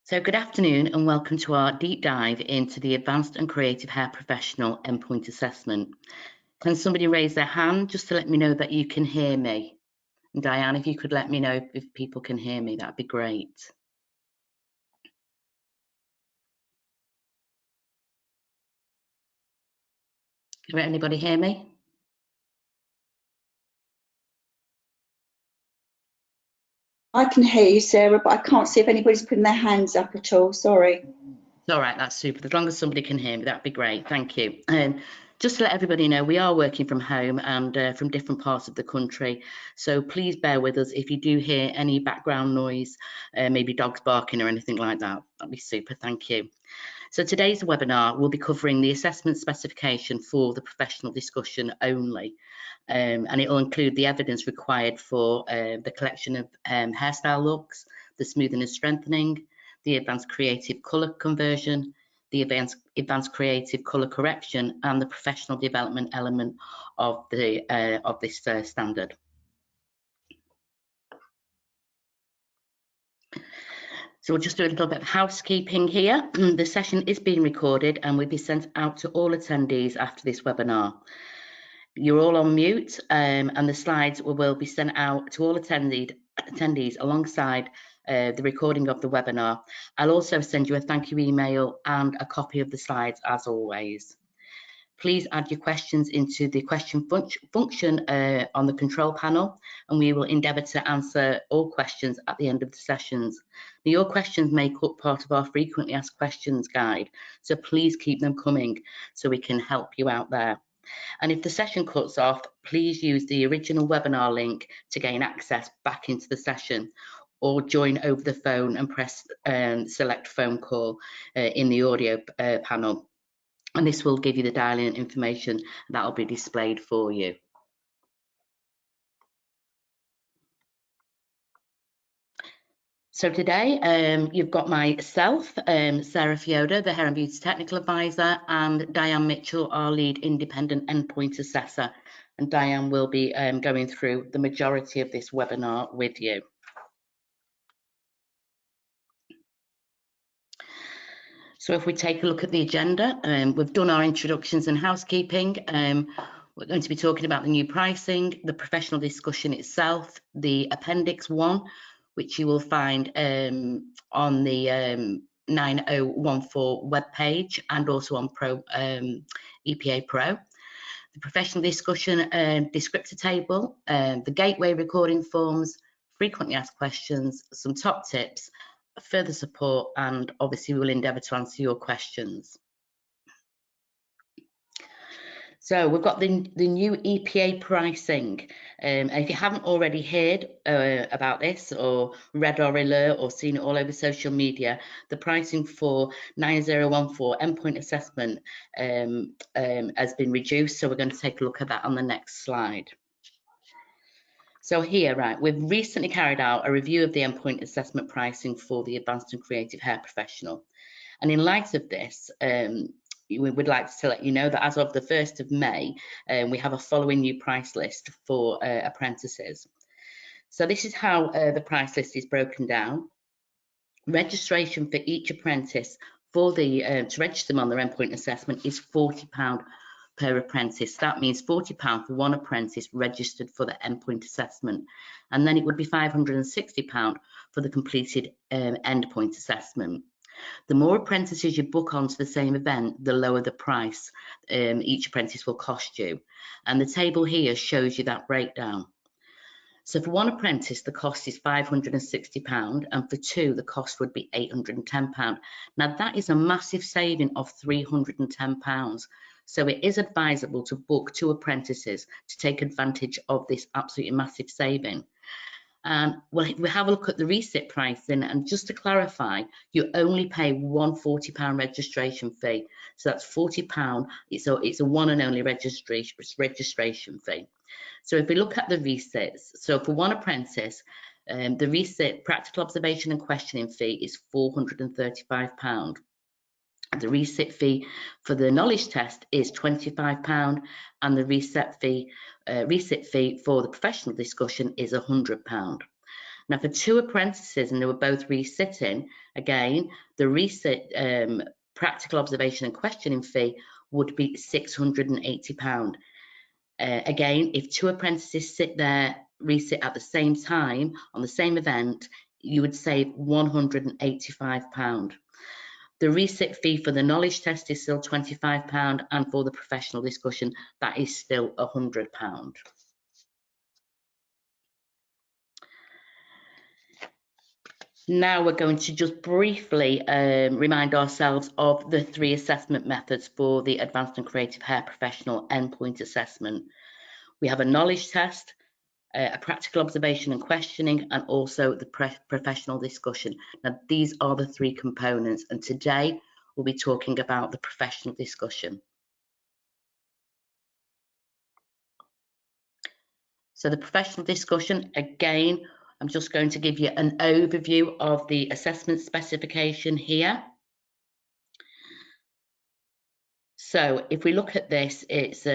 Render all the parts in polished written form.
So good afternoon and welcome to our deep dive into the Advanced and Creative Hair Professional Endpoint Assessment. Can somebody raise their hand just to let me know that you can hear me? And Diane, if you could let me know if people can hear me, that'd be great. Can anybody hear me? I can hear you, Sarah, but I can't see if anybody's putting their hands up at all. Sorry. All right, that's super. As long as somebody can hear me, that'd be great. Thank you. Just to let everybody know, we are working from home and from different parts of the country. So please bear with us if you do hear any background noise, maybe dogs barking or anything like that. That'd be super. Thank you. So today's webinar will be covering the assessment specification for the professional discussion only. And it will include the evidence required for the collection of hairstyle looks, the smoothing and strengthening, the advanced creative colour conversion, the advanced creative colour correction, and the professional development element of this standard. So we'll just do a little bit of housekeeping here. The session is being recorded and will be sent out to all attendees after this webinar. You're all on mute and the slides will be sent out to all attendees alongside the recording of the webinar. I'll also send you a thank you email and a copy of the slides as always. Please add your questions into the question function on the control panel, and we will endeavour to answer all questions at the end of the sessions. Now, your questions make up part of our frequently asked questions guide, so please keep them coming so we can help you out there. And if the session cuts off, please use the original webinar link to gain access back into the session, or join over the phone and press select phone call in the audio panel. And this will give you the dial-in information that will be displayed for you. So today you've got myself, Sarah Fioda, the Hair and Beauty Technical Advisor, and Diane Mitchell, our lead independent endpoint assessor. And Diane will be going through the majority of this webinar with you. So if we take a look at the agenda, we've done our introductions and housekeeping. We're going to be talking about the new pricing, the professional discussion itself, the Appendix 1, which you will find on the 9014 webpage and also on EPA Pro. The professional discussion descriptor table, the gateway recording forms, frequently asked questions, some top tips, further support, and obviously we will endeavour to answer your questions. So we've got the new EPA pricing. If you haven't already heard about this or read our alert or seen it all over social media, the pricing for 9014 endpoint assessment has been reduced. So we're going to take a look at that on the next slide. So here, right, we've recently carried out a review of the endpoint assessment pricing for the advanced and creative hair professional. And in light of this, we would like to let you know that as of the 1st of May, we have a following new price list for apprentices. So this is how the price list is broken down. Registration for each apprentice for the to register them on their endpoint assessment is £40 per apprentice. That means £40 for one apprentice registered for the endpoint assessment, and then it would be £560 for the completed endpoint assessment. The more apprentices you book onto the same event, the lower the price each apprentice will cost you. And the table here shows you that breakdown. So for one apprentice, the cost is £560, and for two, the cost would be £810. Now that is a massive saving of £310. So it is advisable to book two apprentices to take advantage of this absolutely massive saving. Well, we have a look at the resit pricing, and just to clarify, you only pay one £40 registration fee. So that's £40. It's a one and only registration fee. So if we look at the resits, so for one apprentice, the resit practical observation and questioning fee is £435. The resit fee for the knowledge test is £25, and the resit fee for the professional discussion is £100. Now, for 2 apprentices, and they were both resitting, again, the resit practical observation and questioning fee would be £680. Again, if 2 apprentices resit at the same time on the same event, you would save £185. The resit fee for the knowledge test is still £25, and for the professional discussion, that is still £100. Now we're going to just briefly remind ourselves of the 3 assessment methods for the Advanced and Creative Hair Professional Endpoint assessment. We have a knowledge test, a practical observation and questioning, and also the professional discussion. Now, these are the 3 components, and today we'll be talking about the professional discussion. So the professional discussion, again, I'm just going to give you an overview of the assessment specification here. So if we look at this, it's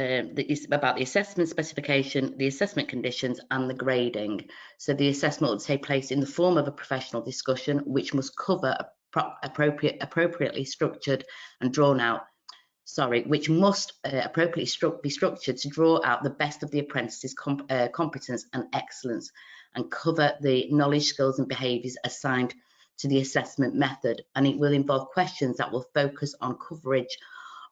about the assessment specification, the assessment conditions, and the grading. So the assessment will take place in the form of a professional discussion, which must cover appropriately structured and drawn out. Which must appropriately be structured to draw out the best of the apprentice's competence and excellence, and cover the knowledge, skills, and behaviours assigned to the assessment method. And it will involve questions that will focus on coverage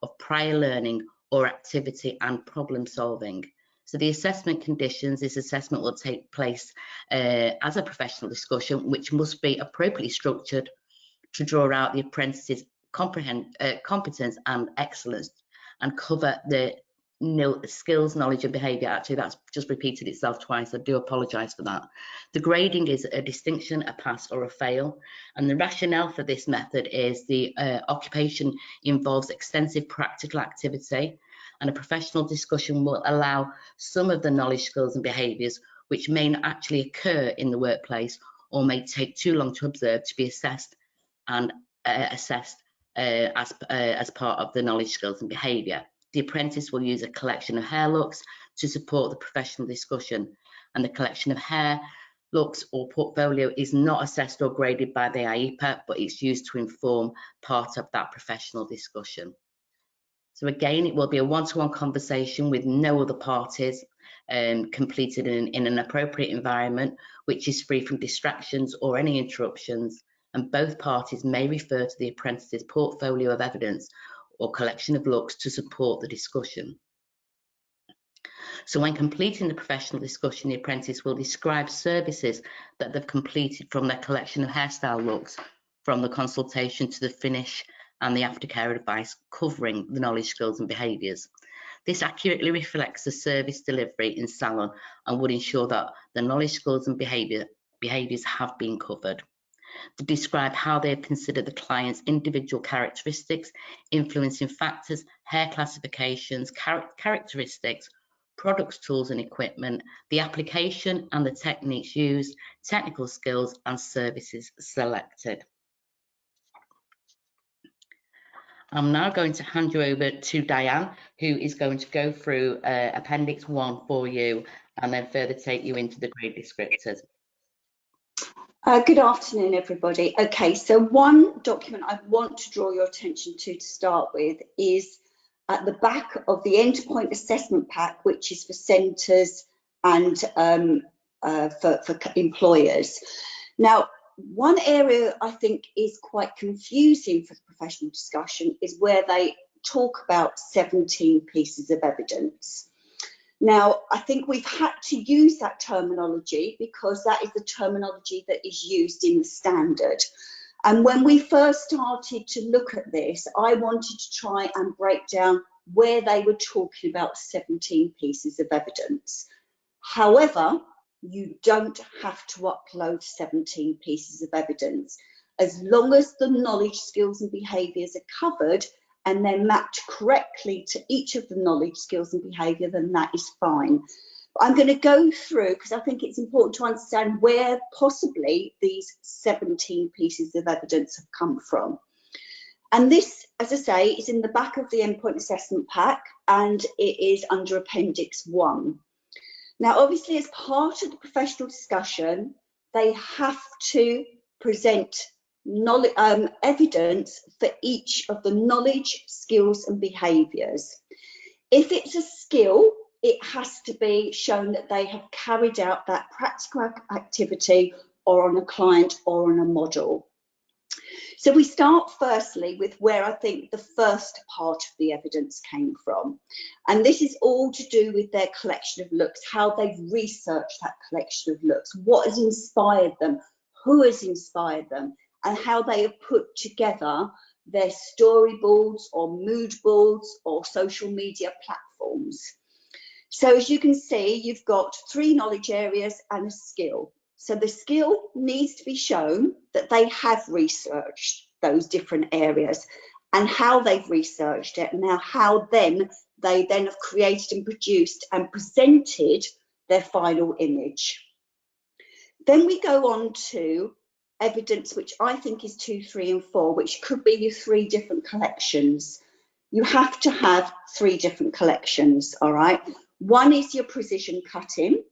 of prior learning or activity and problem solving. So the assessment conditions, this assessment will take place as a professional discussion, which must be appropriately structured to draw out the apprentice's competence and excellence, and cover the skills, knowledge, and behaviour. Actually, that's just repeated itself twice. I do apologise for that. The grading is a distinction, a pass, or a fail. And the rationale for this method is the occupation involves extensive practical activity, and a professional discussion will allow some of the knowledge, skills, and behaviours which may not actually occur in the workplace or may take too long to observe to be assessed and assessed as part of the knowledge, skills, and behaviour. The apprentice will use a collection of hair looks to support the professional discussion, and the collection of hair looks or portfolio is not assessed or graded by the IEPA, but it's used to inform part of that professional discussion. So again, it will be a one-to-one conversation with no other parties, completed in an appropriate environment, which is free from distractions or any interruptions, and both parties may refer to the apprentice's portfolio of evidence or collection of looks to support the discussion. So when completing the professional discussion, the apprentice will describe services that they've completed from their collection of hairstyle looks, from the consultation to the finish and the aftercare advice, covering the knowledge, skills, and behaviours. This accurately reflects the service delivery in salon and would ensure that the knowledge, skills, and behaviours have been covered. To describe how they have considered the client's individual characteristics, influencing factors, hair classifications, characteristics, products, tools, and equipment, the application and the techniques used, technical skills, and services selected. I'm now going to hand you over to Diane, who is going to go through Appendix 1 for you and then further take you into the grade descriptors. Good afternoon, everybody. Okay, so one document I want to draw your attention to start with is at the back of the Endpoint assessment pack, which is for centres and for employers. Now, one area I think is quite confusing for the professional discussion is where they talk about 17 pieces of evidence. Now, I think we've had to use that terminology because that is the terminology that is used in the standard. And when we first started to look at this, I wanted to try and break down where they were talking about 17 pieces of evidence. However, you don't have to upload 17 pieces of evidence. As long as the knowledge, skills, and behaviours are covered and they're mapped correctly to each of the knowledge, skills, and behaviour, then that is fine. But I'm going to go through, because I think it's important to understand where possibly these 17 pieces of evidence have come from. And this, as I say, is in the back of the Endpoint assessment pack, and it is under Appendix 1. Now, obviously, as part of the professional discussion, they have to present knowledge, evidence for each of the knowledge, skills and behaviours. If it's a skill, it has to be shown that they have carried out that practical activity or on a client or on a model. So we start firstly with where I think the first part of the evidence came from. And this is all to do with their collection of looks, how they've researched that collection of looks, what has inspired them, who has inspired them, and how they have put together their storyboards or mood boards or social media platforms. So as you can see, you've got 3 knowledge areas and a skill. So the skill needs to be shown that they have researched those different areas and how they've researched it, and how then they have created and produced and presented their final image. Then we go on to evidence, which I think is 2, 3 and 4, which could be your 3 different collections. You have to have 3 different collections, all right? One is your precision cutting,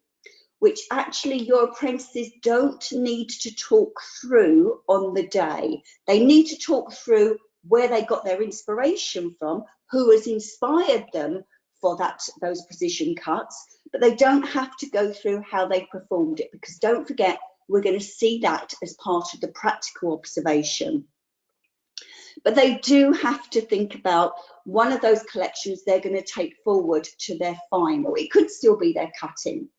which actually your apprentices don't need to talk through on the day. They need to talk through where they got their inspiration from, who has inspired them for those precision cuts, but they don't have to go through how they performed it, because don't forget, we're going to see that as part of the practical observation. But they do have to think about one of those collections they're going to take forward to their final. It could still be their cutting.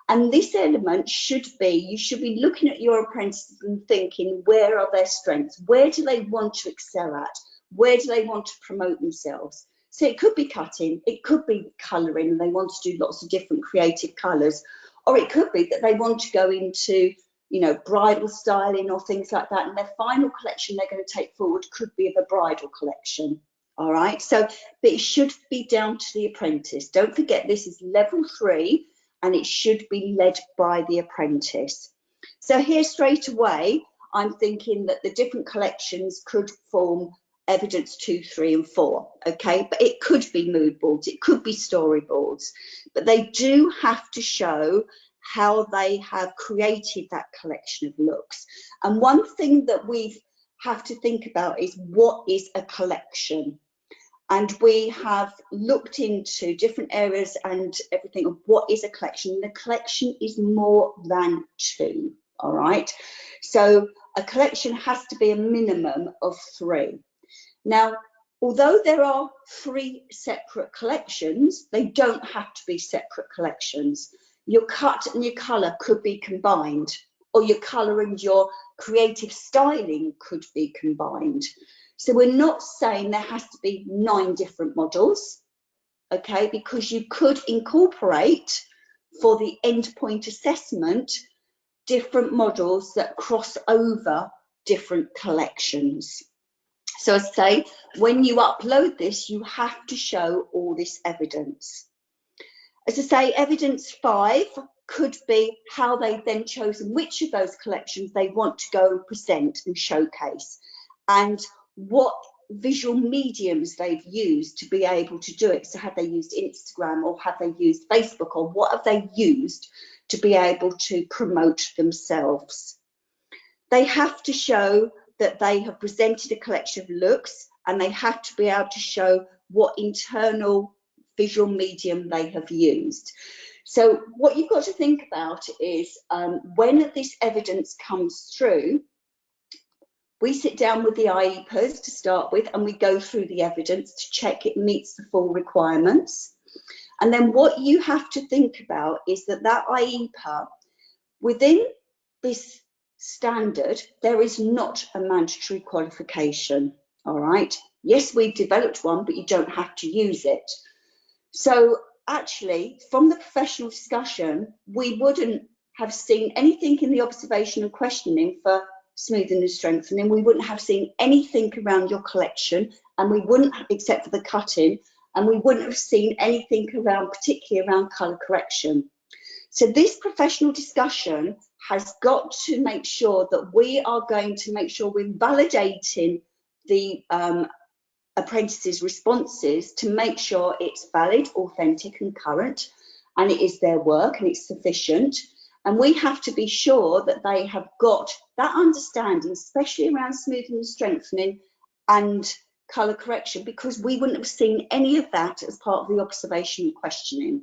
And this element should be, you should be looking at your apprentices and thinking, where are their strengths? Where do they want to excel at? Where do they want to promote themselves? So it could be cutting, it could be colouring, and they want to do lots of different creative colours, or it could be that they want to go into, you know, bridal styling or things like that, and their final collection they're going to take forward could be of a bridal collection. All right, so but it should be down to the apprentice. Don't forget, this is level 3 and it should be led by the apprentice. So here straight away I'm thinking that the different collections could form evidence 2, 3 and 4, okay? But it could be mood boards, it could be storyboards, but they do have to show how they have created that collection of looks. And one thing that we have to think about is, what is a collection? And we have looked into different areas and everything of what is a collection. The collection is more than 2, all right? So a collection has to be a minimum of 3. Now, although there are 3 separate collections, they don't have to be separate collections. Your cut and your colour could be combined, or your colour and your creative styling could be combined. So we're not saying there has to be 9 different models, okay, because you could incorporate for the endpoint assessment different models that cross over different collections. So as I say, when you upload this, you have to show all this evidence. As I say, evidence 5 could be how they've then chosen which of those collections they want to go and present and showcase, and what visual mediums they've used to be able to do it. So have they used Instagram, or have they used Facebook, or what have they used to be able to promote themselves? They have to show that they have presented a collection of looks, and they have to be able to show what internal visual medium they have used. So what you've got to think about is, when this evidence comes through, we sit down with the IEPers to start with, and we go through the evidence to check it meets the full requirements. And then what you have to think about is that IEPer, within this standard, there is not a mandatory qualification, all right? Yes, we've developed one, but you don't have to use it. So actually, from the professional discussion, we wouldn't have seen anything in the observation and questioning for smoothing and strengthening. We wouldn't have seen anything around your collection, and we wouldn't, except for the cutting, and we wouldn't have seen anything around, particularly around colour correction. So this professional discussion has got to make sure that we are going to make sure we're validating the apprentices' responses to make sure it's valid, authentic and current, and it is their work and it's sufficient. And we have to be sure that they have got that understanding, especially around smoothing and strengthening and colour correction, because we wouldn't have seen any of that as part of the observation and questioning.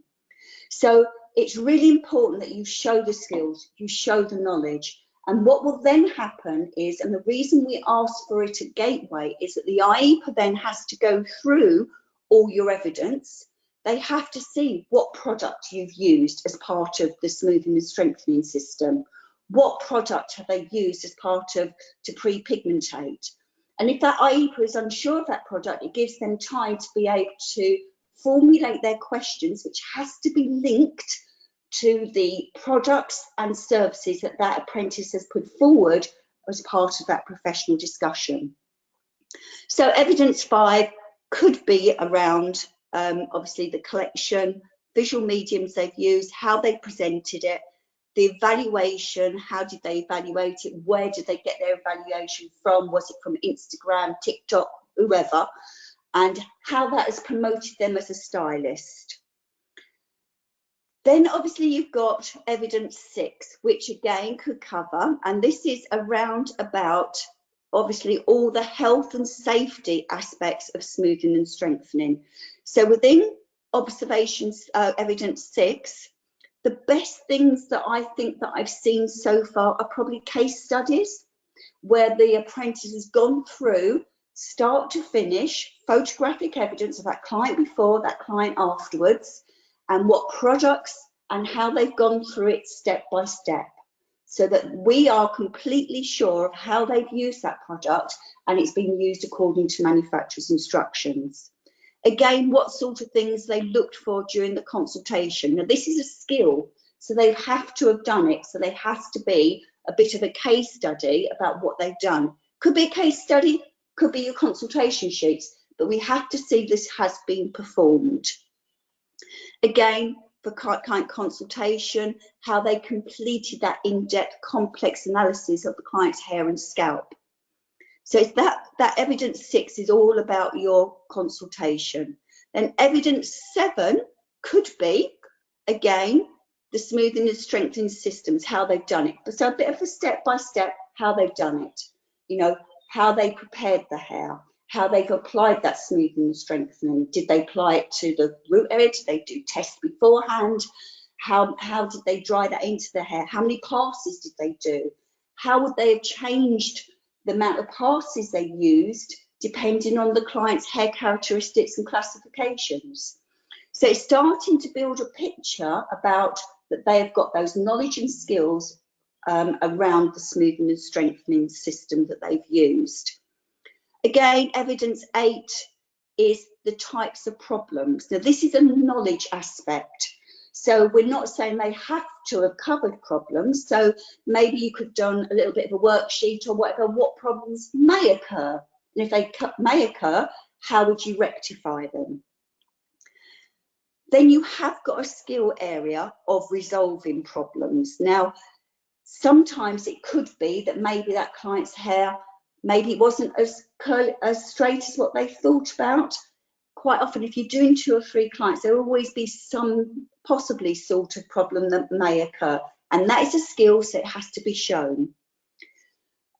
So it's really important that you show the skills, you show the knowledge. And what will then happen is, and the reason we ask for it at Gateway, is that the IEPA then has to go through all your evidence. They have to see what product you've used as part of the smoothing and strengthening system. What product have they used as part of to pre-pigmentate? And if that IEPA is unsure of that product, it gives them time to be able to formulate their questions, which has to be linked to the products and services that that apprentice has put forward as part of that professional discussion. So evidence 5 could be around obviously the collection, visual mediums they've used, how they presented it, the evaluation, how did they evaluate it, where did they get their evaluation from, was it from Instagram, TikTok, whoever, and how that has promoted them as a stylist. Then obviously you've got evidence 6, which again could cover, and this is around about obviously all the health and safety aspects of smoothing and strengthening. So within observations, evidence 6, the best things that I think that I've seen so far are probably case studies where the apprentice has gone through start to finish photographic evidence of that client before, that client afterwards, and what products and how they've gone through it step by step, so that we are completely sure of how they've used that product and it's been used according to manufacturer's instructions. Again, what sort of things they looked for during the consultation. Now, this is a skill, so they have to have done it. So there has to be a bit of a case study about what they've done. Could be a case study, could be your consultation sheets, but we have to see this has been performed. Again, for client consultation, how they completed that in-depth complex analysis of the client's hair and scalp. So it's that evidence 6 is all about your consultation. Then evidence 7 could be, again, the smoothing and strengthening systems, how they've done it. So a bit of a step-by-step, how they've done it. You know, how they prepared the hair, how they've applied that smoothing and strengthening. Did they apply it to the root area? Did they do tests beforehand? How did they dry that into the hair? How many passes did they do? How would they have changed the amount of passes they used depending on the client's hair characteristics and classifications? So it's starting to build a picture about that they have got those knowledge and skills around the smoothing and strengthening system that they've used. Again, evidence 8 is the types of problems. Now, this is a knowledge aspect. So we're not saying they have to have covered problems. So maybe you could have done a little bit of a worksheet or whatever, what problems may occur. And if they may occur, how would you rectify them? Then you have got a skill area of resolving problems. Now, sometimes it could be that maybe that client's hair, maybe it wasn't as curly, as straight as what they thought about. Quite often, if you're doing 2 or 3 clients, there will always be some possibly sort of problem that may occur. And that is a skill, so it has to be shown.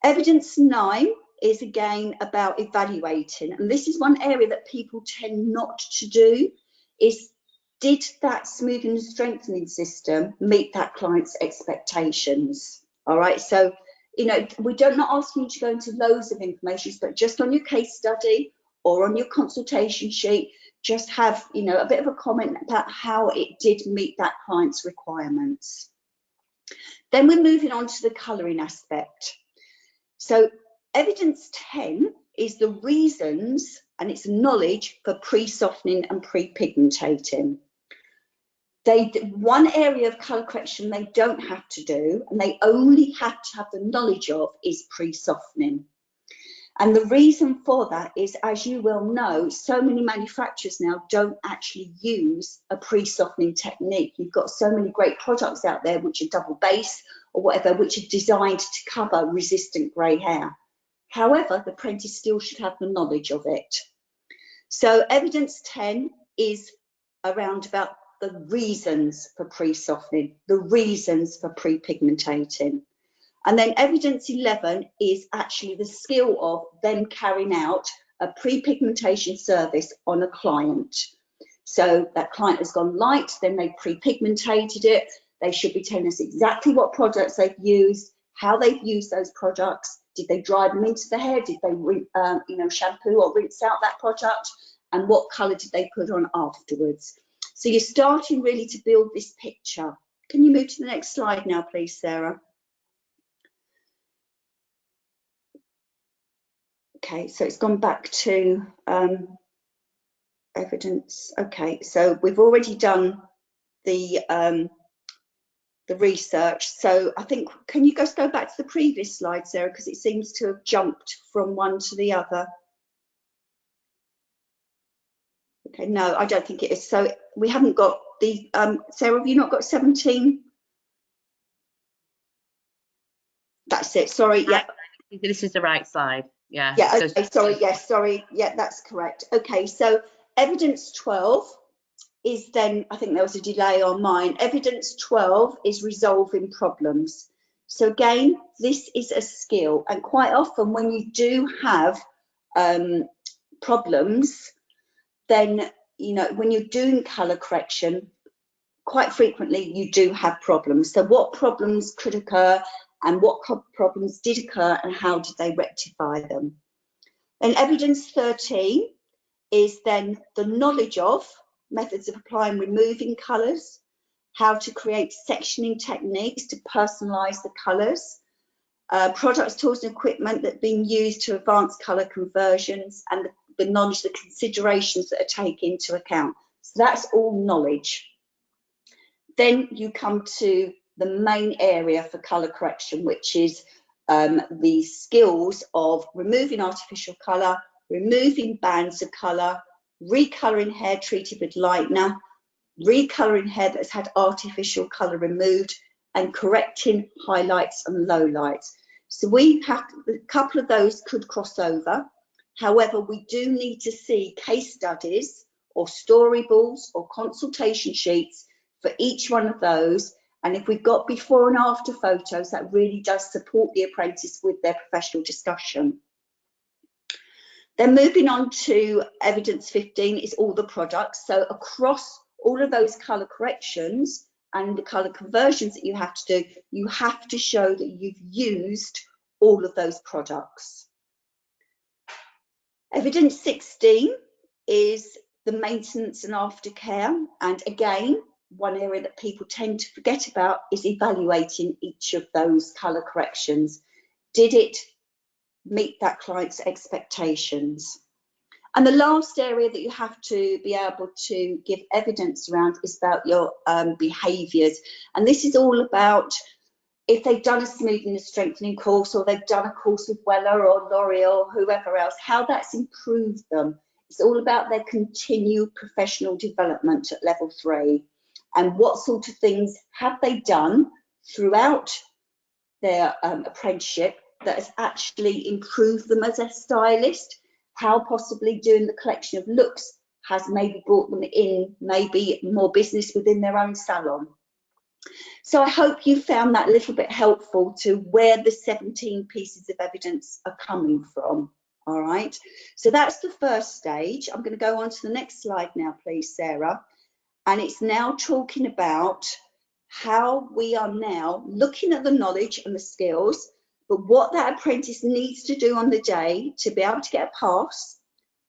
Evidence 9 is again about evaluating. And this is one area that people tend not to do, is did that smoothing and strengthening system meet that client's expectations? All right, so, you know, we're not asking you to go into loads of information, but just on your case study or on your consultation sheet, just have, you know, a bit of a comment about how it did meet that client's requirements. Then we're moving on to the colouring aspect. So evidence 10 is the reasons and its knowledge for pre-softening and pre-pigmentating. One area of colour correction they don't have to do, and they only have to have the knowledge of, is pre-softening. And the reason for that is, as you will know, so many manufacturers now don't actually use a pre-softening technique. You've got so many great products out there which are double base or whatever, which are designed to cover resistant grey hair. However, the apprentice still should have the knowledge of it. So evidence 10 is around about the reasons for pre-softening, the reasons for pre-pigmentating. And then evidence 11 is actually the skill of them carrying out a pre-pigmentation service on a client. So that client has gone light, then they pre-pigmentated it. They should be telling us exactly what products they've used, how they've used those products. Did they dry them into the hair? Did they shampoo or rinse out that product? And what colour did they put on afterwards? So you're starting really to build this picture. Can you move to the next slide now, please, Sarah? Okay, so it's gone back to evidence. Okay, so we've already done the research. So I think, can you just go back to the previous slide, Sarah, because it seems to have jumped from one to the other. Okay, no, I don't think it is. So we haven't got the, Sarah, have you not got 17? That's it, sorry, yeah. This is the right slide, yeah. Yeah, okay, sorry, yes, sorry, yeah, that's correct. Okay, so evidence 12 is then, I think there was a delay on mine, evidence 12 is resolving problems. So again, this is a skill, and quite often when you do have problems, then, you know, when you're doing colour correction, quite frequently you do have problems. So what problems could occur and what problems did occur and how did they rectify them? And evidence 13 is then the knowledge of methods of applying removing colours, how to create sectioning techniques to personalise the colours, products, tools and equipment that are being used to advance colour conversions, and the knowledge, the considerations that are taken into account. So that's all knowledge. Then you come to the main area for colour correction, which is the skills of removing artificial colour, removing bands of colour, recolouring hair treated with lightener, recolouring hair that has had artificial colour removed, and correcting highlights and lowlights. So we have a couple of those could cross over. However, we do need to see case studies or storyboards or consultation sheets for each one of those. And if we've got before and after photos, that really does support the apprentice with their professional discussion. Then moving on to evidence 15 is all the products. So across all of those colour corrections and the colour conversions that you have to do, you have to show that you've used all of those products. Evidence 16 is the maintenance and aftercare. And again, one area that people tend to forget about is evaluating each of those colour corrections. Did it meet that client's expectations? And the last area that you have to be able to give evidence around is about your behaviours. And this is all about if they've done a smoothing and strengthening course, or they've done a course with Weller or L'Oreal or whoever else, how that's improved them. It's all about their continued professional development at level 3. And what sort of things have they done throughout their apprenticeship that has actually improved them as a stylist? How possibly doing the collection of looks has maybe brought them in maybe more business within their own salon. So I hope you found that a little bit helpful to where the 17 pieces of evidence are coming from. All right, so that's the first stage. I'm going to go on to the next slide now, please, Sarah. And it's now talking about how we are now looking at the knowledge and the skills, but what that apprentice needs to do on the day to be able to get a pass,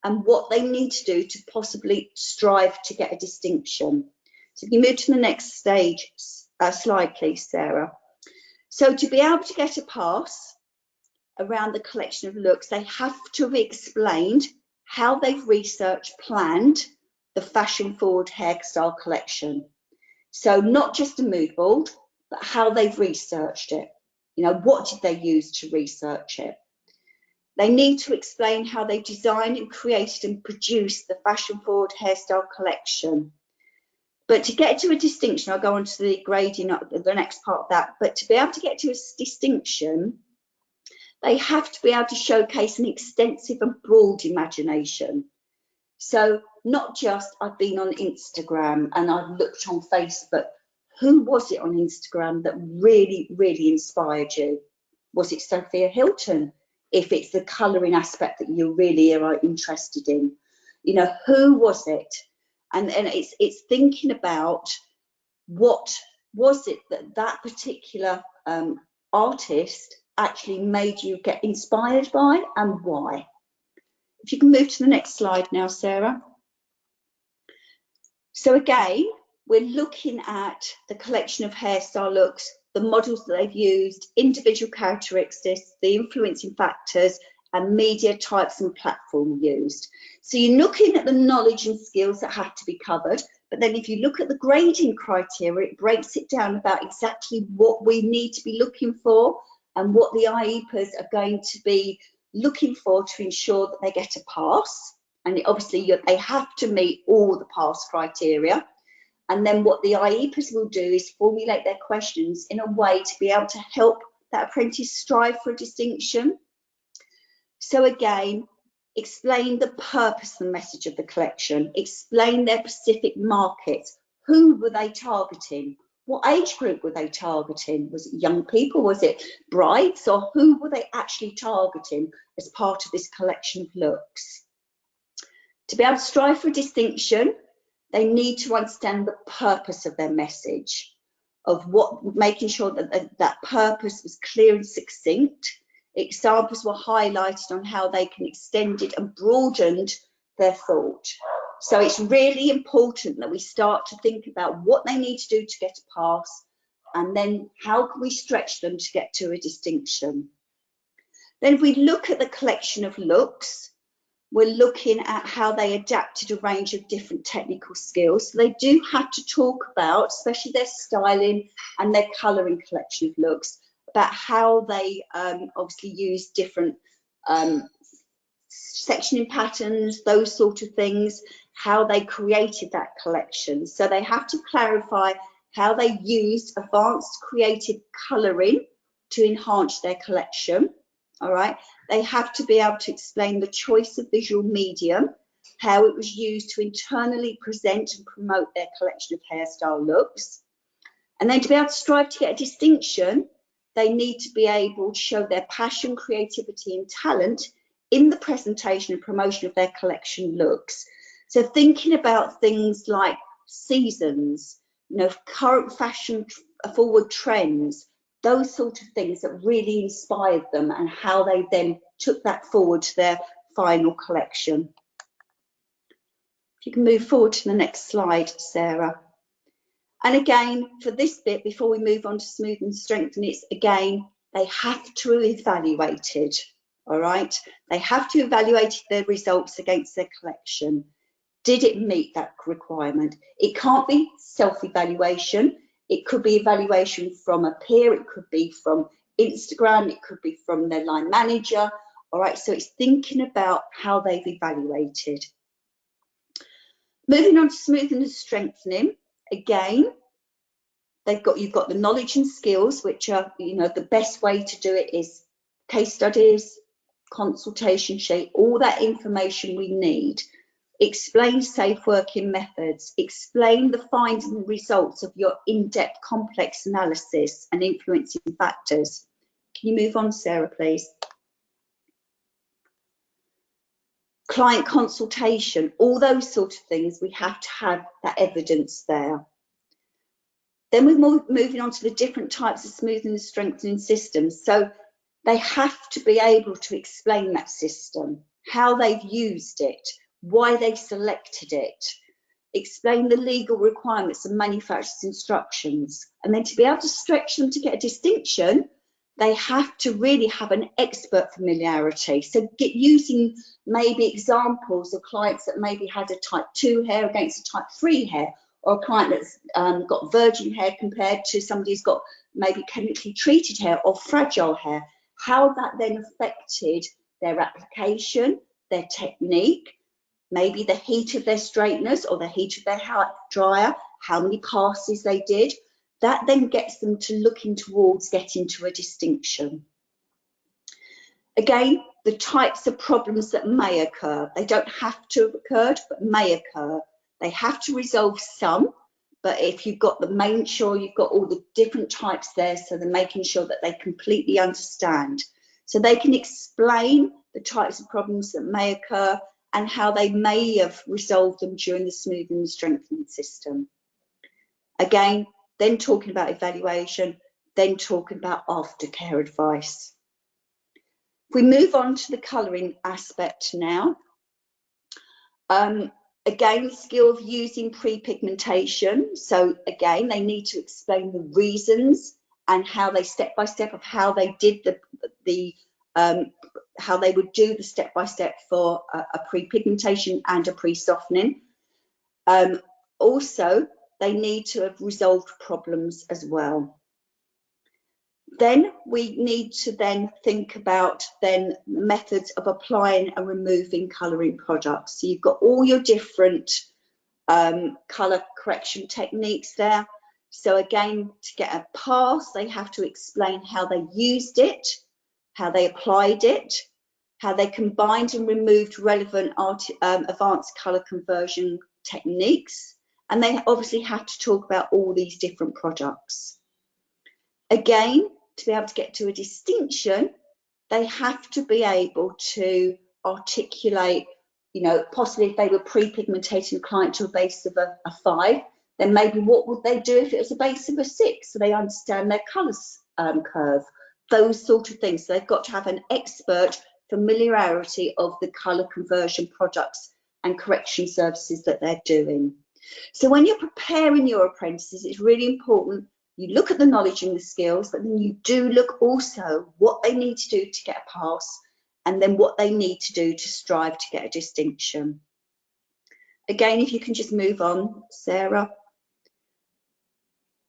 and what they need to do to possibly strive to get a distinction. So if you move to the next stage, slide, please, Sarah. So to be able to get a pass around the collection of looks, they have to have explained how they've researched, planned the fashion forward hairstyle collection. So not just a mood board, but how they've researched it. You know, what did they use to research it? They need to explain how they designed and created and produced the fashion forward hairstyle collection. But to get to a distinction, I'll go on to the grading, the next part of that, but to be able to get to a distinction, they have to be able to showcase an extensive and broad imagination. So not just I've been on Instagram and I've looked on Facebook. Who was it on Instagram that really, really inspired you? Was it Sophia Hilton? If it's the colouring aspect that you really are interested in, you know, who was it? And it's thinking about what was it that particular artist actually made you get inspired by, and why. If you can move to the next slide now, Sarah. So again, we're looking at the collection of hairstyle looks, the models that they've used, individual characteristics, the influencing factors, and media types and platform used. So you're looking at the knowledge and skills that have to be covered, but then if you look at the grading criteria, it breaks it down about exactly what we need to be looking for and what the IEPAs are going to be looking for to ensure that they get a pass. And obviously they have to meet all the pass criteria. And then what the IEPAs will do is formulate their questions in a way to be able to help that apprentice strive for a distinction. So again, explain the purpose and message of the collection, explain their specific markets. Who were they targeting? What age group were they targeting? Was it young people? Was it brides? Or who were they actually targeting as part of this collection of looks? To be able to strive for distinction, they need to understand the purpose of their message, of what, making sure that that purpose was clear and succinct. Examples were highlighted on how they can extend it and broadened their thought. So it's really important that we start to think about what they need to do to get a pass, and then how can we stretch them to get to a distinction. Then if we look at the collection of looks, we're looking at how they adapted a range of different technical skills. So they do have to talk about, especially their styling and their colouring collection of looks, about how they obviously use different sectioning patterns, those sort of things, how they created that collection. So they have to clarify how they used advanced creative colouring to enhance their collection. All right, they have to be able to explain the choice of visual medium, how it was used to internally present and promote their collection of hairstyle looks. And then to be able to strive to get a distinction, they need to be able to show their passion, creativity and talent in the presentation and promotion of their collection looks. So thinking about things like seasons, you know, current fashion forward trends, those sort of things that really inspired them, and how they then took that forward to their final collection. If you can move forward to the next slide, Sarah. And again, for this bit, before we move on to smooth and strengthen, it's again, they have to evaluate it, all right? They have to evaluate their results against their collection. Did it meet that requirement? It can't be self-evaluation. It could be evaluation from a peer. It could be from Instagram. It could be from their line manager. All right, so it's thinking about how they've evaluated. Moving on to smoothing and strengthening. Again, you've got the knowledge and skills, which are, you know, the best way to do it is case studies, consultation sheet, all that information we need. Explain safe working methods, explain the findings and results of your in-depth complex analysis and influencing factors. Can you move on, Sarah, please? Client consultation, all those sort of things, we have to have that evidence there. Then we're moving on to the different types of smoothing and strengthening systems. So they have to be able to explain that system, how they've used it, why they've selected it, explain the legal requirements and manufacturer's instructions. And then to be able to stretch them to get a distinction, they have to really have an expert familiarity. So using maybe examples of clients that maybe had a type 2 hair against a type 3 hair, or a client that's got virgin hair compared to somebody who's got maybe chemically treated hair or fragile hair, how that then affected their application, their technique, maybe the heat of their straighteners or the heat of their hair dryer, how many passes they did. That then gets them to looking towards getting to a distinction. Again, the types of problems that may occur. They don't have to have occurred, but may occur. They have to resolve some, but if you've got them, making sure you've got all the different types there, so they're making sure that they completely understand. So they can explain the types of problems that may occur and how they may have resolved them during the smoothing and strengthening system. Again, then talking about evaluation, then talking about aftercare advice. If we move on to the colouring aspect now, again, the skill of using pre-pigmentation. So again, they need to explain the reasons and how they step by step of how they did how they would do the step by step for a pre-pigmentation and a pre-softening. Also, they need to have resolved problems as well. Then we need to then think about then methods of applying and removing colouring products. So you've got all your different colour correction techniques there. So again, to get a pass, they have to explain how they used it, how they applied it, how they combined and removed relevant advanced colour conversion techniques. And they obviously have to talk about all these different products. Again, to be able to get to a distinction, they have to be able to articulate, you know, possibly if they were pre-pigmentating a client to a base of a 5, then maybe what would they do if it was a base of a 6, so they understand their colours curve, those sort of things. So they've got to have an expert familiarity of the colour conversion products and correction services that they're doing. So when you're preparing your apprentices, it's really important you look at the knowledge and the skills, but then you do look also what they need to do to get a pass, and then what they need to do to strive to get a distinction. Again, if you can just move on, Sarah.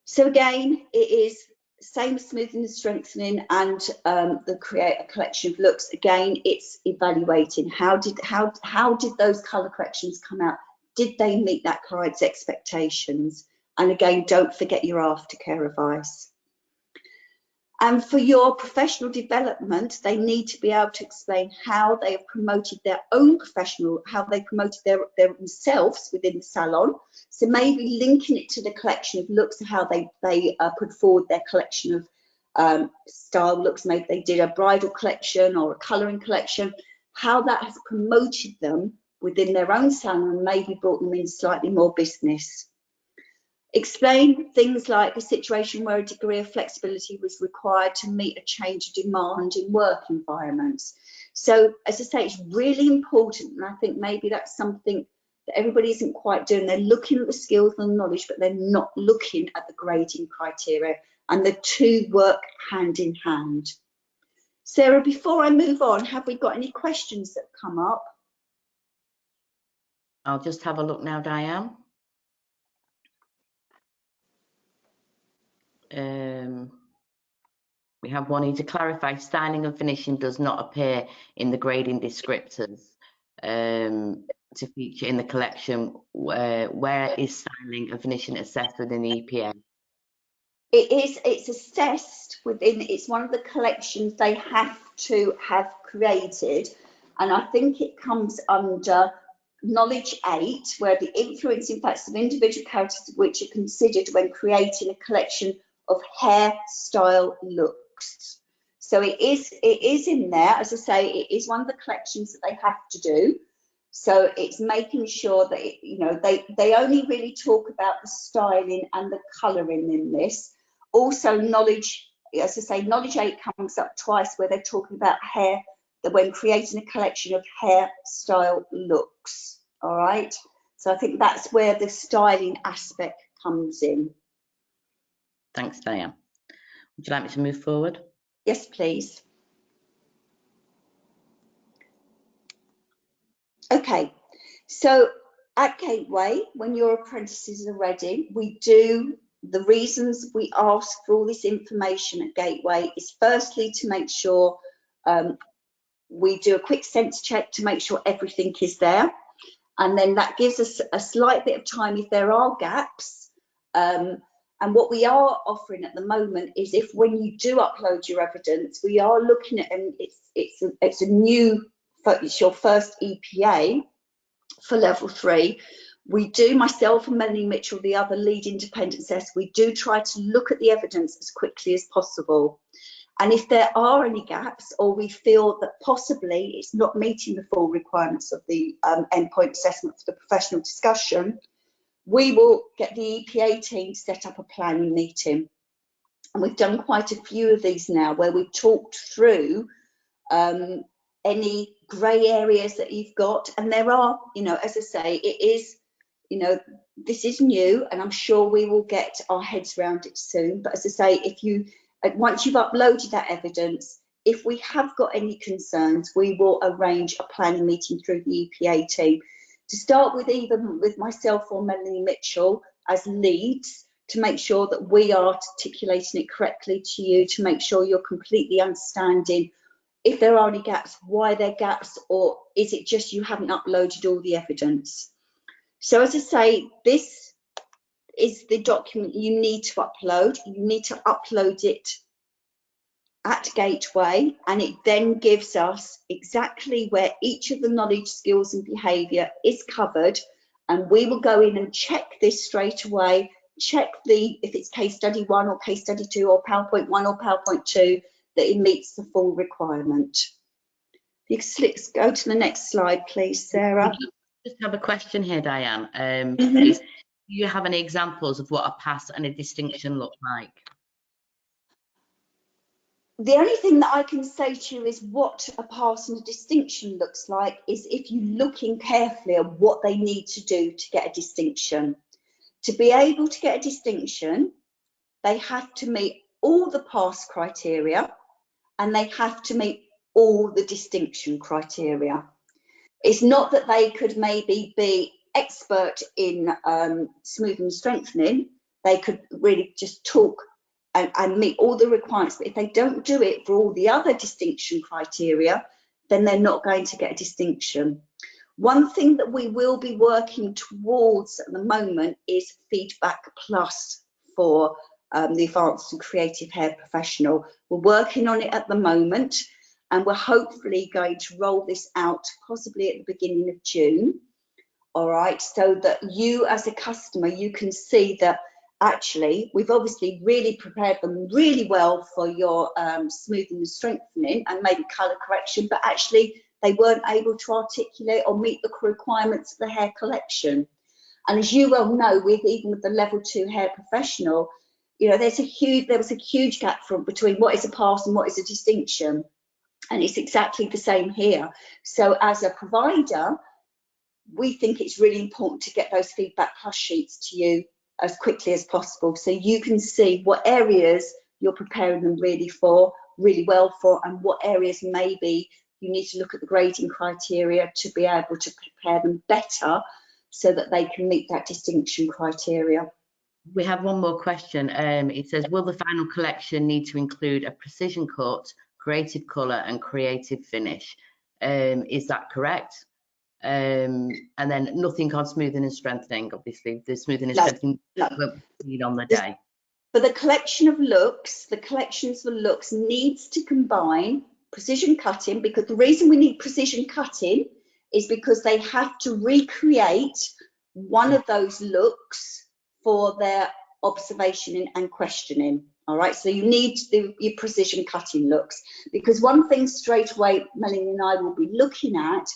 So again, it is same smoothing and strengthening and the create a collection of looks. Again, it's evaluating how did those colour corrections come out? Did they meet that client's expectations? And again, don't forget your aftercare advice. And for your professional development, they need to be able to explain how they have promoted their own professional, how they promoted themselves within the salon. So maybe linking it to the collection of looks, how they put forward their collection of style looks. Maybe they did a bridal collection or a colouring collection, how that has promoted them within their own salon and maybe brought them in slightly more business. Explain things like a situation where a degree of flexibility was required to meet a change of demand in work environments. So, as I say, it's really important, and I think maybe that's something that everybody isn't quite doing. They're looking at the skills and knowledge, but they're not looking at the grading criteria, and the two work hand in hand. Sarah, before I move on, have we got any questions that come up? I'll just have a look now, Diane. We have one here to clarify, styling and finishing does not appear in the grading descriptors to feature in the collection. Where is styling and finishing assessed within the EPA? It's assessed within, it's one of the collections they have to have created, and I think it comes under Knowledge 8, where the influencing factors of individual characters which are considered when creating a collection of hairstyle looks. So it is in there. As I say, it is one of the collections that they have to do. So it's making sure that they only really talk about the styling and the colouring in this. Also, knowledge, as I say, Knowledge 8 comes up twice, where they're talking about hair, that when creating a collection of hairstyle looks. All right. So I think that's where the styling aspect comes in. Thanks, Diane. Would you like me to move forward? Yes, please. Okay, so at Gateway, when your apprentices are ready, we do, the reasons we ask for all this information at Gateway is firstly to make sure we do a quick sense check to make sure everything is there. And then that gives us a slight bit of time if there are gaps. And And what we are offering at the moment is, if when you do upload your evidence, we are looking at, and it's a new, it's your first EPA for level 3. We do, myself and Melanie Mitchell, the other lead independent assessor, we do try to look at the evidence as quickly as possible. And if there are any gaps, or we feel that possibly it's not meeting the full requirements of the endpoint assessment for the professional discussion, we will get the EPA team to set up a planning meeting. And we've done quite a few of these now, where we've talked through any grey areas that you've got. And there are, you know, as I say, it is, you know, this is new, and I'm sure we will get our heads around it soon. But as I say, if you, once you've uploaded that evidence, if we have got any concerns, we will arrange a planning meeting through the EPA team, to start with, even with myself or Melanie Mitchell as leads, to make sure that we are articulating it correctly to you, to make sure you're completely understanding if there are any gaps, why they're gaps, or is it just you haven't uploaded all the evidence. So as I say, this is the document you need to upload. You need to upload it at Gateway, and it then gives us exactly where each of the knowledge, skills and behaviour is covered, and we will go in and check this straight away, check if it's case study 1 or case study 2 or PowerPoint 1 or PowerPoint 2, that it meets the full requirement. If you could go to the next slide, please, Sarah. Just have a question here, Diane. Do you have any examples of what a pass and a distinction look like? The only thing that I can say to you is what a pass and a distinction looks like is if you look in carefully at what they need to do to get a distinction. To be able to get a distinction, they have to meet all the pass criteria, and they have to meet all the distinction criteria. It's not that they could maybe be expert in smoothing and strengthening. They could really just talk and meet all the requirements, but if they don't do it for all the other distinction criteria, then they're not going to get a distinction. One thing that we will be working towards at the moment is Feedback Plus for the Advanced and Creative Hair Professional. We're working on it at the moment, and we're hopefully going to roll this out possibly at the beginning of June. All right, so that you as a customer, you can see that actually we've obviously really prepared them really well for your smoothing and strengthening and maybe colour correction, but actually they weren't able to articulate or meet the requirements of the hair collection. And as you well know, even with the level 2 hair professional, you know, there was a huge gap between what is a pass and what is a distinction, and it's exactly the same here. So as a provider, we think it's really important to get those Feedback Plus sheets to you as quickly as possible, so you can see what areas you're preparing them really well for, and what areas maybe you need to look at the grading criteria to be able to prepare them better so that they can meet that distinction criteria. We have one more question. It says, will the final collection need to include a precision cut, creative colour and creative finish? Is that correct? And then nothing on smoothing and strengthening. Obviously, the smoothing and strengthening won't need on the day. For the collection of looks, the collections for looks needs to combine precision cutting, because the reason we need precision cutting is because they have to recreate one of those looks for their observation and questioning. All right, so you need your precision cutting looks, because one thing straight away Melanie and I will be looking at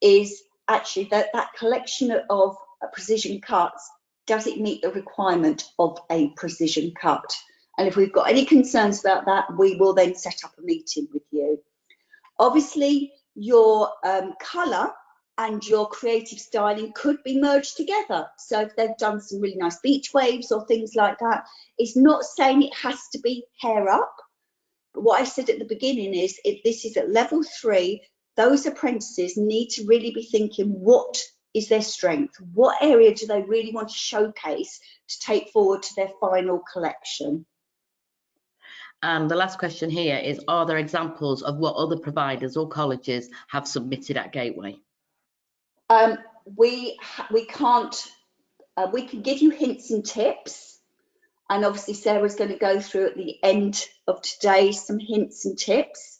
is actually that collection of precision cuts, does it meet the requirement of a precision cut? And if we've got any concerns about that, we will then set up a meeting with you. Obviously, your colour and your creative styling could be merged together. So if they've done some really nice beach waves or things like that, it's not saying it has to be hair up. But what I said at the beginning is, if this is at level 3, those apprentices need to really be thinking, what is their strength? What area do they really want to showcase to take forward to their final collection? And the last question here is, are there examples of what other providers or colleges have submitted at Gateway? We can give you hints and tips, And obviously Sarah's going to go through at the end of today some hints and tips.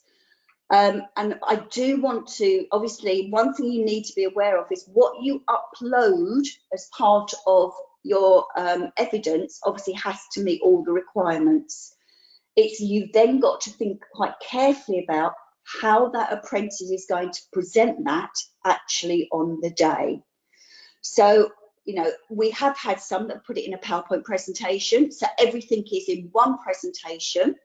And I do want to, obviously, one thing you need to be aware of is what you upload as part of your evidence obviously has to meet all the requirements. You've then got to think quite carefully about how that apprentice is going to present that actually on the day. So, you know, we have had some that put it in a PowerPoint presentation, so everything is in one presentation.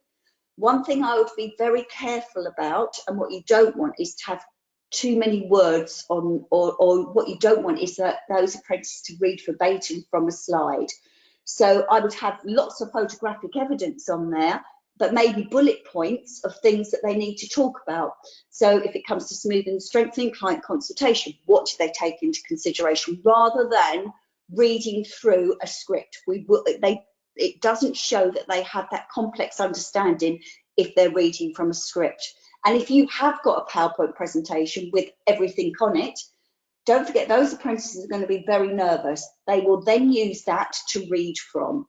One thing I would be very careful about, and what you don't want is to have too many words on, or what you don't want is that those apprentices to read verbatim from a slide. So I would have lots of photographic evidence on there, but maybe bullet points of things that they need to talk about. So if it comes to smoothing and strengthening client consultation, what do they take into consideration, rather than reading through a script? It doesn't show that they have that complex understanding if they're reading from a script. And if you have got a PowerPoint presentation with everything on it, don't forget those apprentices are going to be very nervous. They will then use that to read from.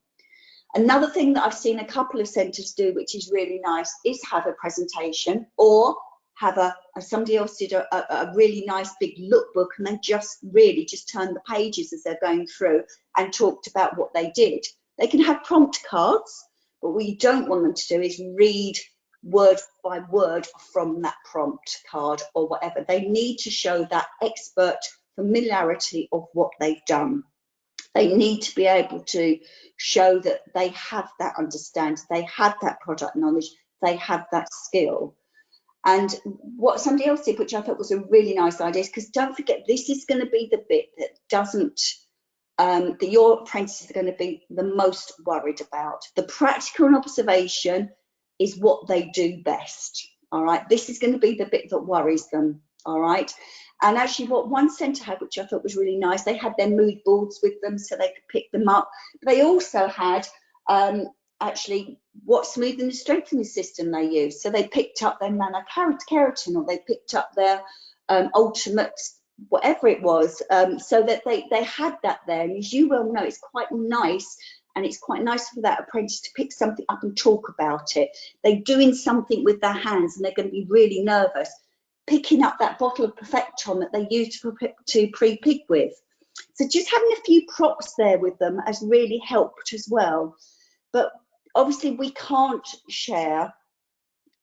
Another thing that I've seen a couple of centres do, which is really nice, is have a presentation, or have somebody else did a really nice big lookbook, and they just turned the pages as they're going through and talked about what they did. They can have prompt cards, but what you don't want them to do is read word by word from that prompt card or whatever. They need to show that expert familiarity of what they've done. They need to be able to show that they have that understanding, they have that product knowledge, they have that skill. And what somebody else did, which I thought was a really nice idea, is because don't forget, this is going to be the bit that doesn't that your apprentices are going to be the most worried about. The practical and observation is what they do best. All right, this is going to be the bit that worries them. All right, and actually what one centre had, which I thought was really nice, they had their mood boards with them so they could pick them up. They also had actually what smoothing and strengthening system they use. So they picked up their nano keratin, or they picked up their ultimate whatever it was, so that they had that there. And as you well know, it's quite nice, and it's quite nice for that apprentice to pick something up and talk about it. They're doing something with their hands and they're going to be really nervous. Picking up that bottle of Perfecton that they use to pre-pig with. So just having a few props there with them has really helped as well. But obviously we can't share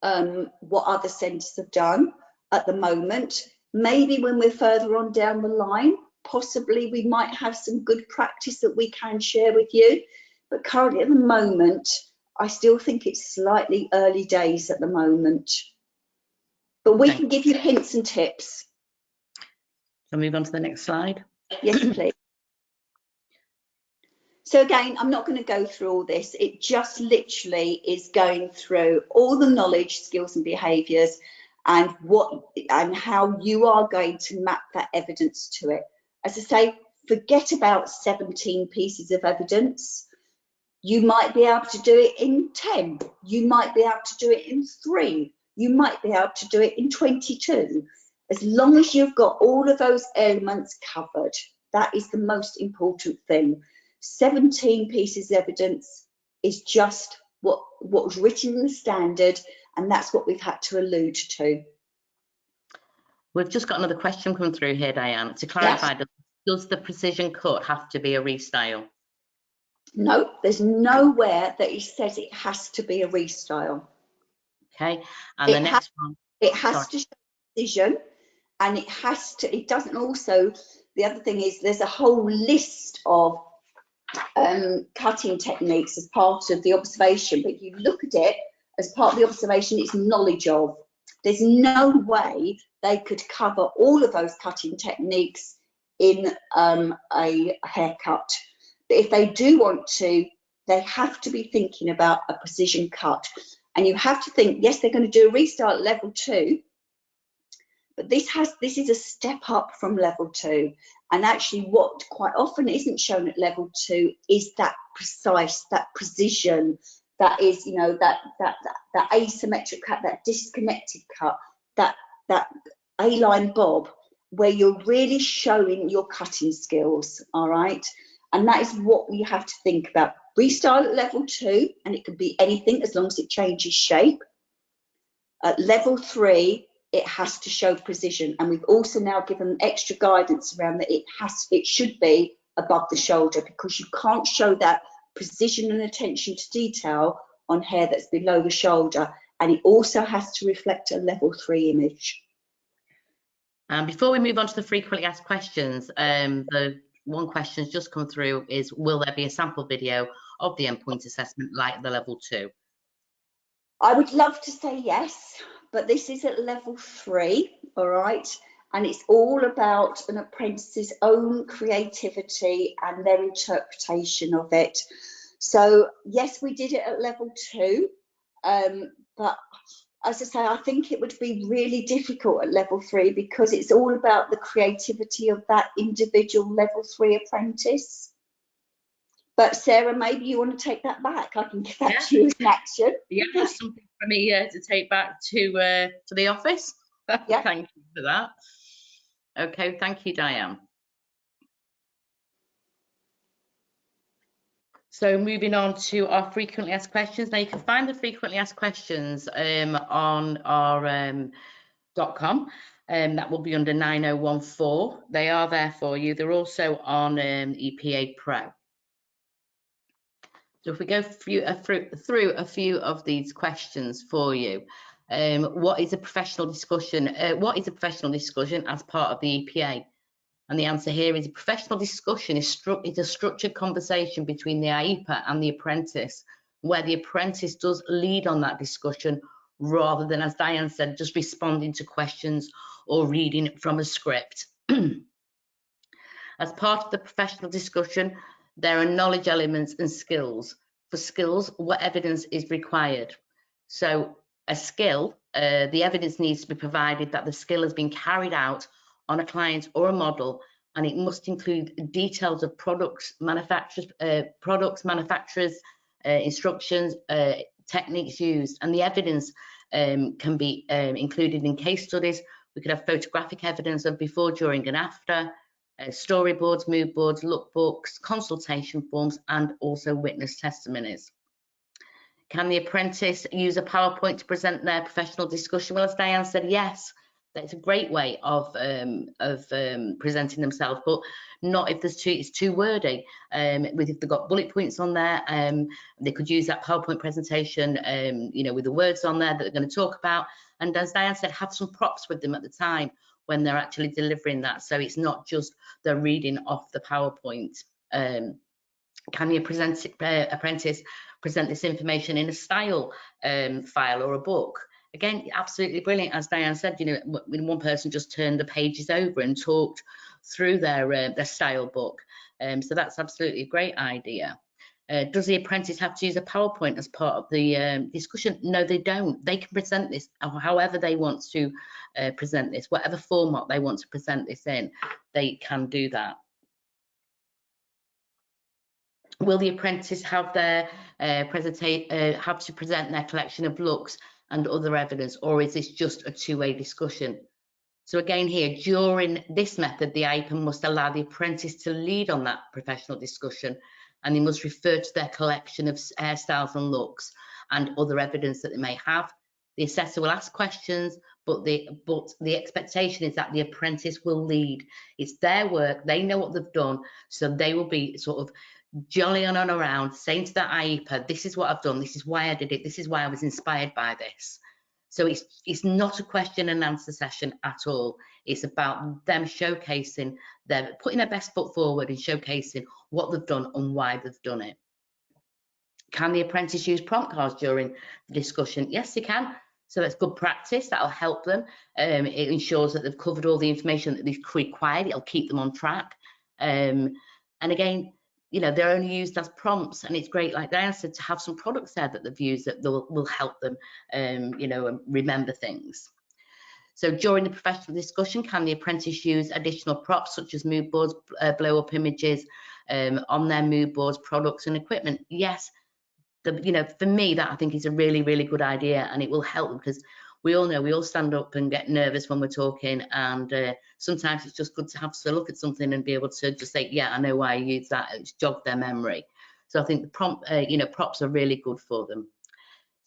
what other centres have done at the moment. Maybe when we're further on down the line, possibly we might have some good practice that we can share with you. But currently at the moment, I still think it's slightly early days at the moment. But we can give you hints and tips. Shall we move on to the next slide? Yes, please. So again, I'm not going to go through all this. It just literally is going through all the knowledge, skills and behaviours, and how you are going to map that evidence to it. As I say, forget about 17 pieces of evidence. You might be able to do it in 10. You might be able to do it in 3. You might be able to do it in 22. As long as you've got all of those elements covered, that is the most important thing. 17 pieces of evidence is just what was written in the standard, and that's what we've had to allude to. We've just got another question come through here, Diane. To clarify, yes. Does the precision cut have to be a restyle? No, there's nowhere that it says it has to be a restyle. Okay, and the next one. It has to show precision, and it doesn't also, the other thing is there's a whole list of cutting techniques as part of the observation, but you look at it as part of the observation, it's knowledge of. There's no way they could cover all of those cutting techniques in a haircut. But if they do want to, they have to be thinking about a precision cut. And you have to think, yes, they're going to do a restyle at level 2, but this is a step up from level 2. And actually what quite often isn't shown at level 2 is that precise, that precision, that is, you know, that asymmetric cut, that disconnected cut, that A-line bob, where you're really showing your cutting skills, all right? And that is what you have to think about. Restyle at level 2, and it can be anything as long as it changes shape. At level 3, it has to show precision, and we've also now given extra guidance around that it should be above the shoulder, because you can't show that precision and attention to detail on hair that's below the shoulder, and it also has to reflect a level 3 image. And before we move on to the frequently asked questions, the one question's just come through is, will there be a sample video of the endpoint assessment like the level 2? I would love to say yes, but this is at level 3, all right? And it's all about an apprentice's own creativity and their interpretation of it. So yes, we did it at level 2, but as I say, I think it would be really difficult at level 3, because it's all about the creativity of that individual level 3 apprentice. But Sarah, maybe you want to take that back. I can give that to you as an action. Yeah, that's something for me to take back to the office. Yeah. Thank you for that. Okay, thank you, Diane. So moving on to our frequently asked questions. Now you can find the frequently asked questions on our .com. That will be under 9014. They are there for you. They're also on EPA Pro. So if we go through a few of these questions for you, what is a professional discussion? What is a professional discussion as part of the EPA? And the answer here is a professional discussion is a structured conversation between the IEPA and the apprentice, where the apprentice does lead on that discussion rather than, as Diane said, just responding to questions or reading from a script. As part of the professional discussion, there are knowledge elements and skills. For skills, what evidence is required? So a skill, the evidence needs to be provided that the skill has been carried out on a client or a model, and it must include details of products, manufacturers, instructions, techniques used, and the evidence can be included in case studies. We could have photographic evidence of before, during, and after. Storyboards, mood boards, lookbooks, consultation forms, and also witness testimonies. Can the apprentice use a PowerPoint to present their professional discussion? Well, as Diane said, yes, that's a great way of presenting themselves, but not if it's too wordy. If they've got bullet points on there, they could use that PowerPoint presentation, with the words on there that they're going to talk about. And as Diane said, have some props with them at the time when they're actually delivering that, so it's not just they're reading off the PowerPoint. Can the apprentice present this information in a style file or a book? Again, absolutely brilliant. As Diane said, when one person just turned the pages over and talked through their style book. So that's absolutely a great idea. Does the apprentice have to use a PowerPoint as part of the discussion? No, they don't. They can present this however they want to present this, whatever format they want to present this in, they can do that. Will the apprentice have their have to present their collection of looks and other evidence, or is this just a two-way discussion? So again here, during this method, the IEPA must allow the apprentice to lead on that professional discussion, and they must refer to their collection of hairstyles and looks and other evidence that they may have. The assessor will ask questions, but the expectation is that the apprentice will lead. It's their work, they know what they've done, so they will be sort of jolly on and around, saying to that IEPA, this is what I've done, this is why I did it, this is why I was inspired by this. So it's not a question and answer session at all. It's about them showcasing, putting their best foot forward and showcasing what they've done and why they've done it. Can the apprentice use prompt cards during the discussion? Yes, they can. So that's good practice. That'll help them. It ensures that they've covered all the information that they've required. It'll keep them on track. And again, they're only used as prompts, and it's great, like Diane said, to have some products there that they've used that will help them, remember things. So during the professional discussion, can the apprentice use additional props such as mood boards, blow-up images on their mood boards, products and equipment? Yes. For me, that I think is a really, really good idea, and it will help them, because we all know we all stand up and get nervous when we're talking, and sometimes it's just good to have to look at something and be able to just say, yeah, I know why I use that. It's jogged their memory. So I think the prompt, props are really good for them.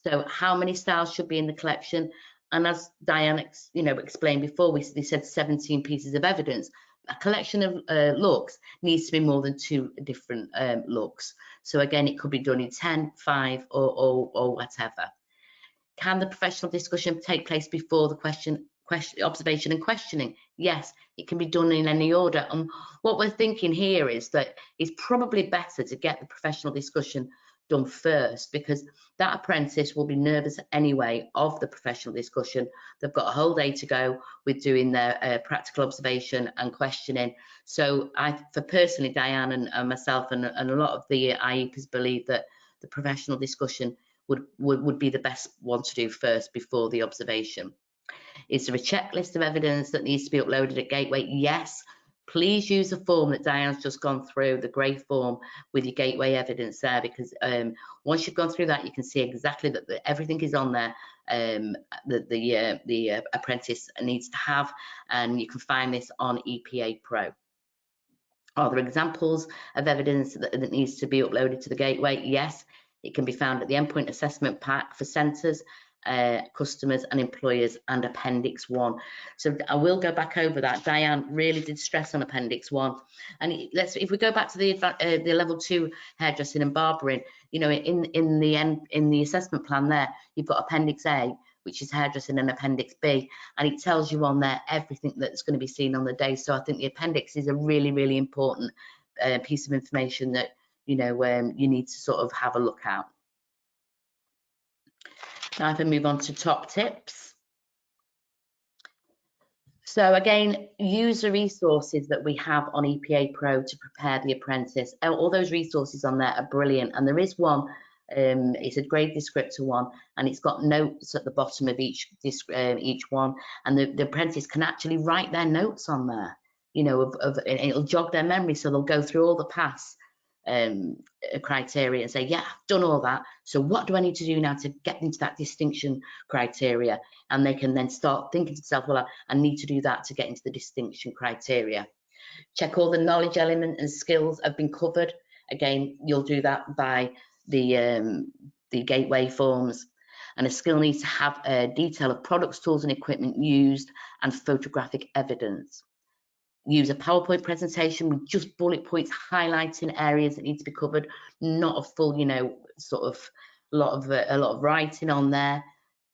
So how many styles should be in the collection? And as Diane, explained before, we said 17 pieces of evidence. A collection of looks needs to be more than 2 different looks. So again, it could be done in 10, 5, or whatever. Can the professional discussion take place before the observation and questioning? Yes, it can be done in any order. And what we're thinking here is that it's probably better to get the professional discussion done first, because that apprentice will be nervous anyway of the professional discussion. They've got a whole day to go with doing their practical observation and questioning. So for personally, Diane and myself and a lot of the IEPs believe that the professional discussion would be the best one to do first before the observation. Is there a checklist of evidence that needs to be uploaded at Gateway? Yes. Please use the form that Diane's just gone through, the grey form with your Gateway evidence there, because once you've gone through that, you can see exactly that everything is on there that the apprentice needs to have, and you can find this on EPA Pro. Are there examples of evidence that needs to be uploaded to the Gateway? Yes. It can be found at the Endpoint Assessment Pack for centres, customers and employers, and Appendix 1. So I will go back over that. Diane really did stress on Appendix 1. And if we go back to the Level 2 hairdressing and barbering, in the assessment plan there, you've got Appendix A, which is hairdressing, and Appendix B, and it tells you on there everything that's going to be seen on the day. So I think the appendix is a really, really important piece of information that you need to sort of have a look at. Now if I move on to top tips. So again, use the resources that we have on EPA Pro to prepare the apprentice. All those resources on there are brilliant, and there is one, it's a grade descriptor one, and it's got notes at the bottom of each one, and the apprentice can actually write their notes on there, and it'll jog their memory, so they'll go through all the pass criteria and say, yeah, I've done all that, so what do I need to do now to get into that distinction criteria? And they can then start thinking to themselves, well, I need to do that to get into the distinction criteria. Check all the knowledge element and skills have been covered. Again, you'll do that by the Gateway forms. And a skill needs to have a detail of products, tools and equipment used, and photographic evidence. Use a PowerPoint presentation with just bullet points highlighting areas that need to be covered, not a full, sort of a lot of writing on there.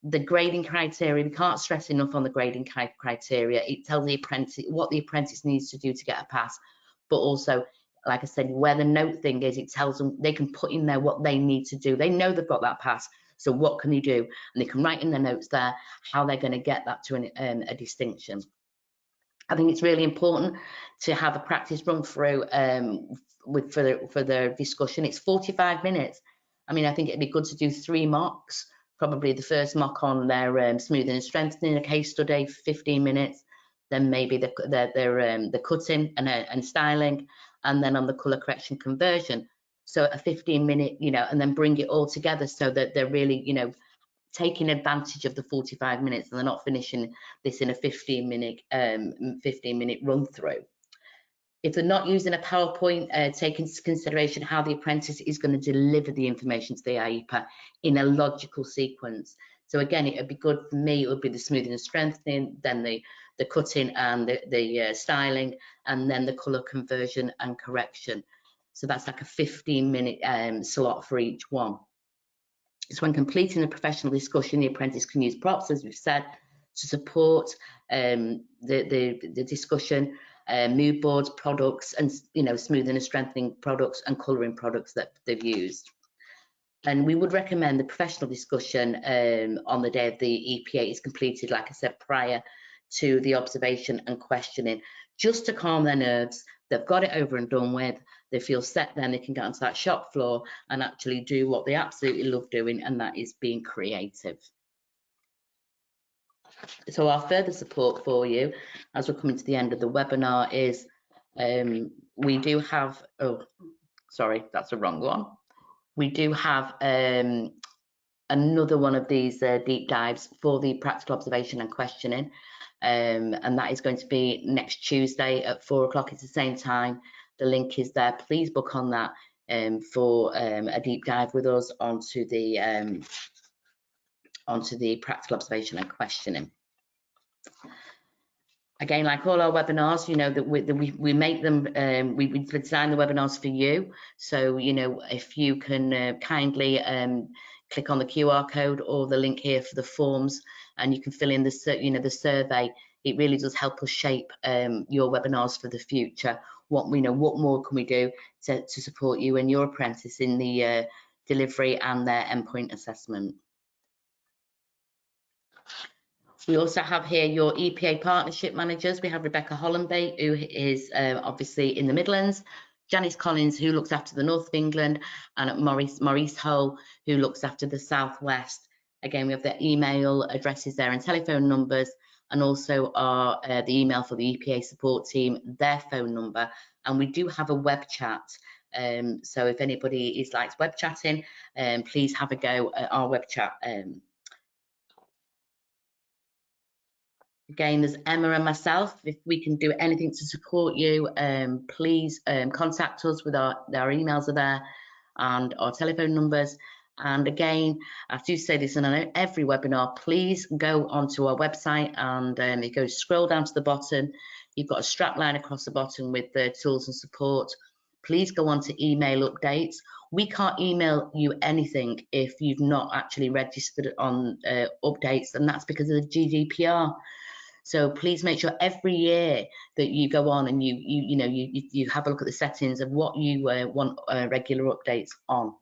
The grading criteria, we can't stress enough on the grading criteria. It tells the apprentice what the apprentice needs to do to get a pass, but also, like I said, where the note thing is, it tells them they can put in there what they need to do. They know they've got that pass, so what can they do? And they can write in their notes there how they're going to get that to a distinction. I think it's really important to have a practice run through for the discussion. It's 45 minutes. I mean, I think it'd be good to do 3 mocks. Probably the first mock on their smoothing and strengthening, a case study, 15 minutes. Then maybe the cutting and styling, and then on the colour correction conversion. So a 15-minute, and then bring it all together so that they're really, taking advantage of the 45 minutes, and they're not finishing this in a 15-minute run through. If they're not using a PowerPoint, take into consideration how the apprentice is going to deliver the information to the IEPA in a logical sequence. So again, it would be good for me, it would be the smoothing and strengthening, then the cutting and the styling, and then the colour conversion and correction. So that's like a 15-minute slot for each one. So when completing the professional discussion, the apprentice can use props, as we've said, to support the discussion, mood boards, products, and smoothing and strengthening products and colouring products that they've used. And we would recommend the professional discussion on the day of the EPA is completed, like I said, prior to the observation and questioning, just to calm their nerves. They've got it over and done with. They feel set, then they can get onto that shop floor and actually do what they absolutely love doing, and that is being creative. So our further support for you as we're coming to the end of the webinar is we do have, oh, sorry, that's the wrong one. We do have another one of these deep dives for the practical observation and questioning, and that is going to be next Tuesday at 4 o'clock. It's the same time. The link is there. Please book on that. for a deep dive with us onto the practical observation and questioning. Again, like all our webinars, you know, that we make them, we design the webinars for you. So, you know, if you can kindly click on the QR code or the link here for the forms, and you can fill in the, you know, the survey. It really does help us shape your webinars for the future. What more can we do to support you and your apprentice in the delivery and their endpoint assessment. We also have here your EPA partnership managers. We have Rebecca Hollenby, who is obviously in the Midlands, Janice Collins, who looks after the North of England, and Maurice Hull, who looks after the South West. Again, we have their email addresses there and telephone numbers, and also our the email for the EPA support team, their phone number, and we do have a web chat. So if anybody likes web chatting, please have a go at our web chat. Again, there's Emma and myself. If we can do anything to support you, please contact us with our emails are there and our telephone numbers. And again, I do say this in every webinar, please go onto our website and you go scroll down to the bottom. You've got a strap line across the bottom with the tools and support. Please go on to email updates. We can't email you anything if you've not actually registered on updates, and that's because of the GDPR. So please make sure every year that you go on and you have a look at the settings of what you want regular updates on.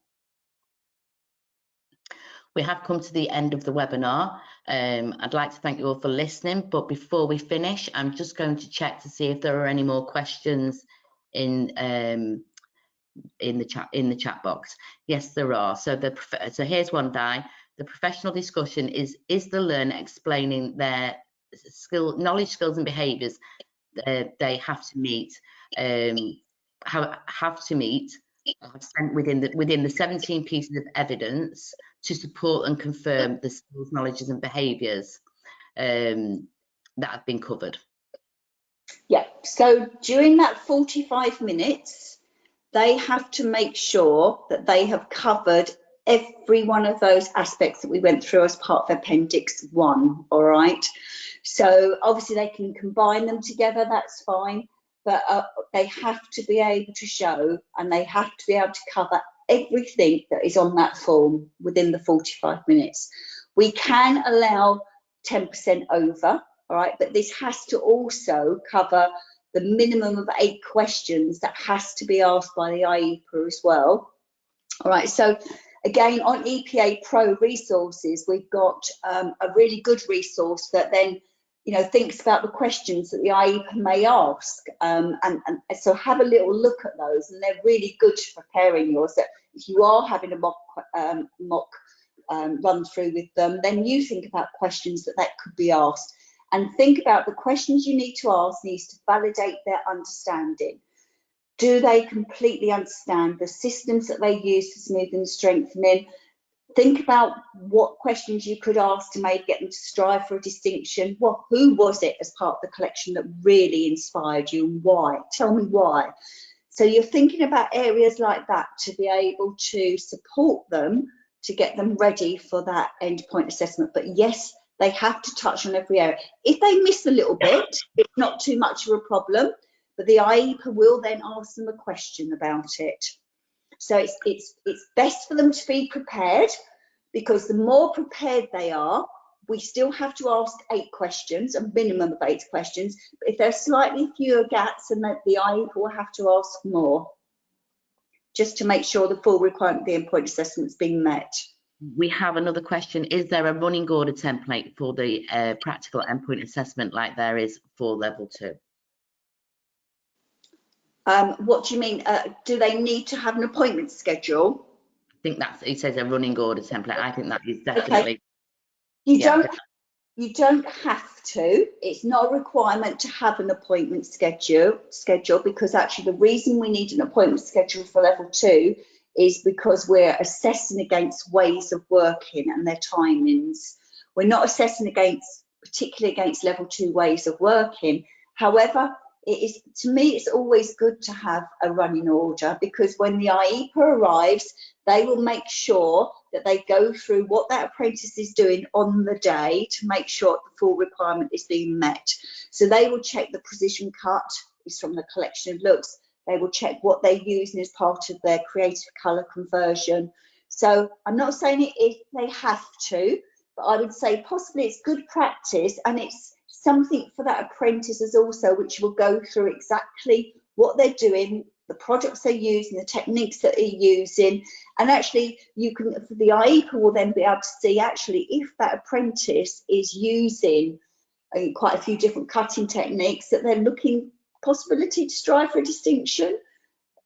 We have come to the end of the webinar. I'd like to thank you all for listening, but before we finish, I'm just going to check to see if there are any more questions in the chat box. Yes, there are. So here's one, Di. The professional discussion is the learner explaining their knowledge, skills and behaviours they have to meet within the 17 pieces of evidence to support and confirm the skills, knowledges and behaviours that have been covered. Yeah, so during that 45 minutes, they have to make sure that they have covered every one of those aspects that we went through as part of Appendix 1, all right? So obviously they can combine them together, that's fine, but they have to be able to show and they have to be able to cover everything that is on that form within the 45 minutes. We can allow 10% over, all right, but this has to also cover the minimum of 8 questions that has to be asked by the IEPA as well. All right, so again, on EPA Pro resources, we've got a really good resource that then, you know, thinks about the questions that the IEPA may ask. And so have a little look at those, and they're really good for preparing yours. So if you are having a mock run through with them, then you think about questions that could be asked. And think about the questions you need to ask needs to validate their understanding. Do they completely understand the systems that they use for smoothing and strengthening? Think about what questions you could ask to maybe get them to strive for a distinction. Well, who was it as part of the collection that really inspired you and why? Tell me why. So you're thinking about areas like that to be able to support them to get them ready for that endpoint assessment. But yes, they have to touch on every area. If they miss a little bit, it's not too much of a problem, but the IEPA will then ask them a question about it. So it's best for them to be prepared, because the more prepared they are, we still have to ask 8 questions, a minimum of 8 questions. But if there's slightly fewer gaps, and that the IEPA will have to ask more, just to make sure the full requirement of the endpoint assessment is being met. We have another question. Is there a running order template for the practical endpoint assessment like there is for level 2? What do you mean? Do they need to have an appointment schedule? I think it says a running order template. I think that is definitely. Okay. You don't have to. It's not a requirement to have an appointment schedule, because actually the reason we need an appointment schedule for level 2 is because we're assessing against ways of working and their timings. We're not assessing particularly against level 2 ways of working. However, to me, it's always good to have a running order, because when the IEPA arrives, they will make sure that they go through what that apprentice is doing on the day to make sure the full requirement is being met. So they will check the precision cut is from the collection of looks. They will check what they're using as part of their creative colour conversion. So I'm not saying they have to, but I would say possibly it's good practice, and it's something for that apprentice as also, which will go through exactly what they're doing, the products they're using, the techniques that they're using. And actually you can, the IEPA will then be able to see actually if that apprentice is using quite a few different cutting techniques, that they're looking possibility to strive for a distinction.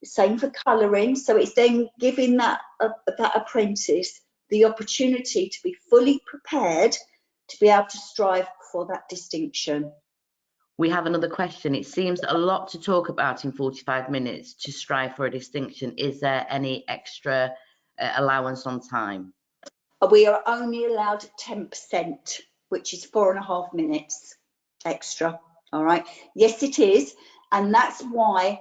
Same for colouring. So it's then giving that apprentice the opportunity to be fully prepared to be able to strive for that distinction. We have another question. It seems a lot to talk about in 45 minutes to strive for a distinction. Is there any extra allowance on time? We are only allowed 10%, which is 4.5 minutes extra. All right. Yes, it is. And that's why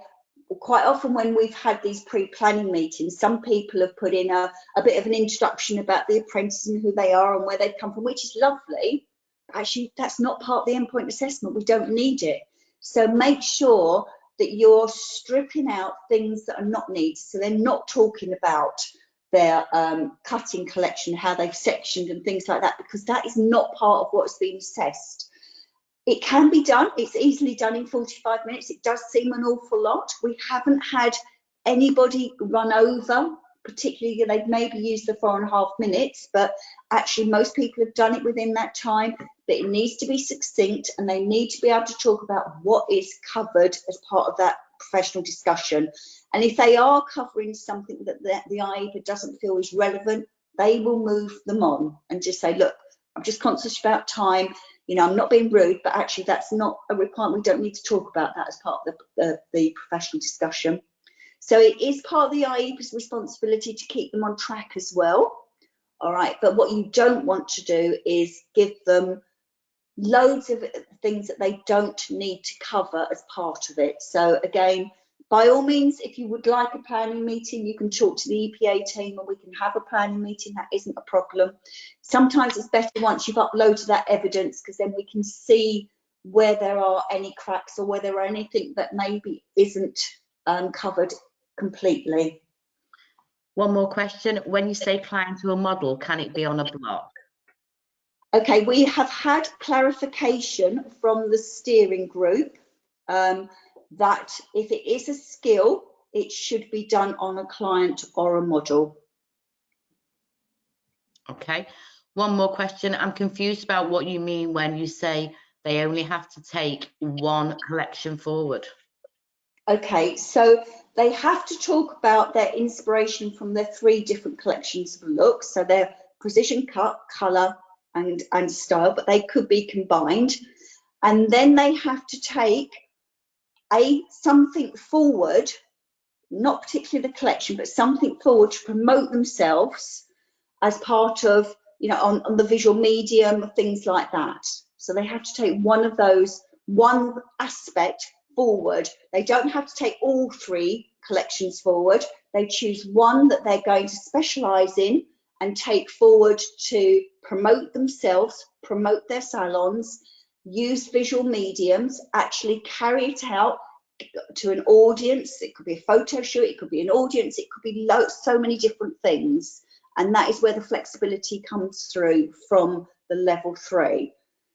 quite often when we've had these pre-planning meetings, some people have put in a bit of an introduction about the apprentice and who they are and where they've come from, which is lovely. Actually, that's not part of the endpoint assessment. We don't need it. So make sure that you're stripping out things that are not needed. So they're not talking about their cutting collection, how they've sectioned and things like that, because that is not part of what's being assessed. It can be done. It's easily done in 45 minutes. It does seem an awful lot. We haven't had anybody run over, particularly they've maybe used the 4.5 minutes, but actually most people have done it within that time. But it needs to be succinct, and they need to be able to talk about what is covered as part of that professional discussion. And if they are covering something that the IEPA doesn't feel is relevant, they will move them on and just say, look, I'm just conscious about time. You know, I'm not being rude, but actually that's not a requirement. We don't need to talk about that as part of the professional discussion. So it is part of the IEPA's responsibility to keep them on track as well. All right, but what you don't want to do is give them loads of things that they don't need to cover as part of it. So again, by all means, if you would like a planning meeting, you can talk to the EPA team and we can have a planning meeting. That isn't a problem. Sometimes it's better once you've uploaded that evidence, because then we can see where there are any cracks or where there are anything that maybe isn't covered completely. One more question. When you say client to a model, can it be on a block? Okay, we have had clarification from the steering group that if it is a skill, it should be done on a client or a model. Okay. One more question. I'm confused about what you mean when you say they only have to take one collection forward. Okay, so they have to talk about their inspiration from their 3 different collections of looks. So their precision cut, colour and style, but they could be combined. And then they have to take something forward, not particularly the collection, but something forward to promote themselves as part of, you know, on the visual medium, things like that. So they have to take one of those, one aspect forward. They don't have to take all 3 collections forward. They choose one that they're going to specialise in and take forward to promote themselves, promote their salons, use visual mediums, actually carry it out to an audience. It could be a photo shoot, it could be an audience, it could be so many different things. And that is where the flexibility comes through from the level 3.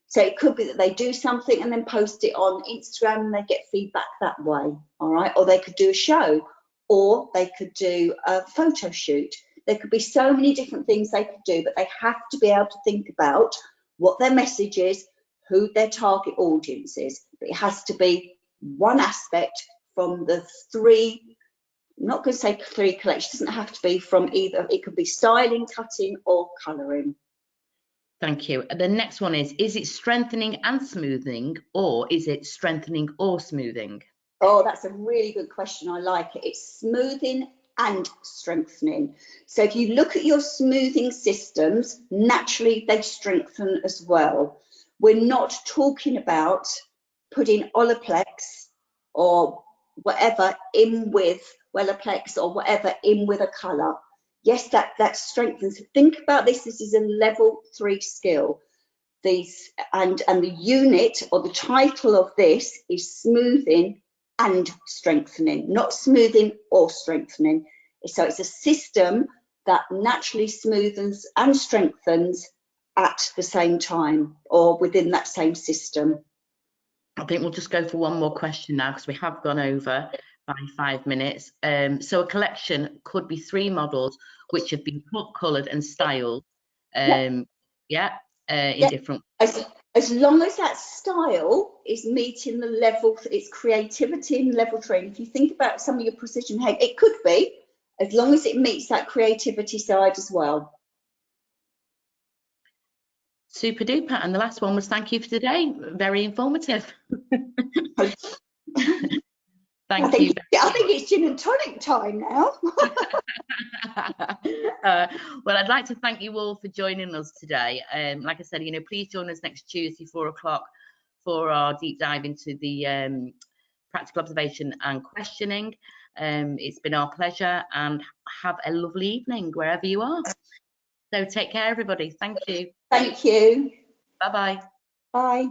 So it could be that they do something and then post it on Instagram and they get feedback that way, all right? Or they could do a show, or they could do a photo shoot. There could be so many different things they could do, but they have to be able to think about what their message is, who their target audience is. But it has to be one aspect from the 3, I'm not going to say 3 collections, it doesn't have to be from either. It could be styling, cutting or colouring. Thank you. The next one is it strengthening and smoothing, or is it strengthening or smoothing? Oh, that's a really good question. I like it. It's smoothing and strengthening. So if you look at your smoothing systems, naturally they strengthen as well. We're not talking about putting Olaplex or whatever in with Wellaplex or whatever in with a colour. Yes, that strengthens. Think about this. This is a level 3 skill. These and the unit or the title of this is smoothing and strengthening, not smoothing or strengthening. So it's a system that naturally smoothens and strengthens at the same time or within that same system. I think we'll just go for one more question now because we have gone over by 5 minutes. So a collection could be 3 models which have been coloured and styled. In different. As long as that style is meeting the level, it's creativity in level 3. And if you think about some of your precision hem, it could be, as long as it meets that creativity side as well. Super duper. And the last one was thank you for today. Very informative. Thank you. I think it's gin and tonic time now. Well, I'd like to thank you all for joining us today. Like I said, please join us next Tuesday, 4 o'clock, for our deep dive into the practical observation and questioning. It's been our pleasure, and have a lovely evening wherever you are. So take care, everybody. Thank you. Thank you. Bye-bye. Bye.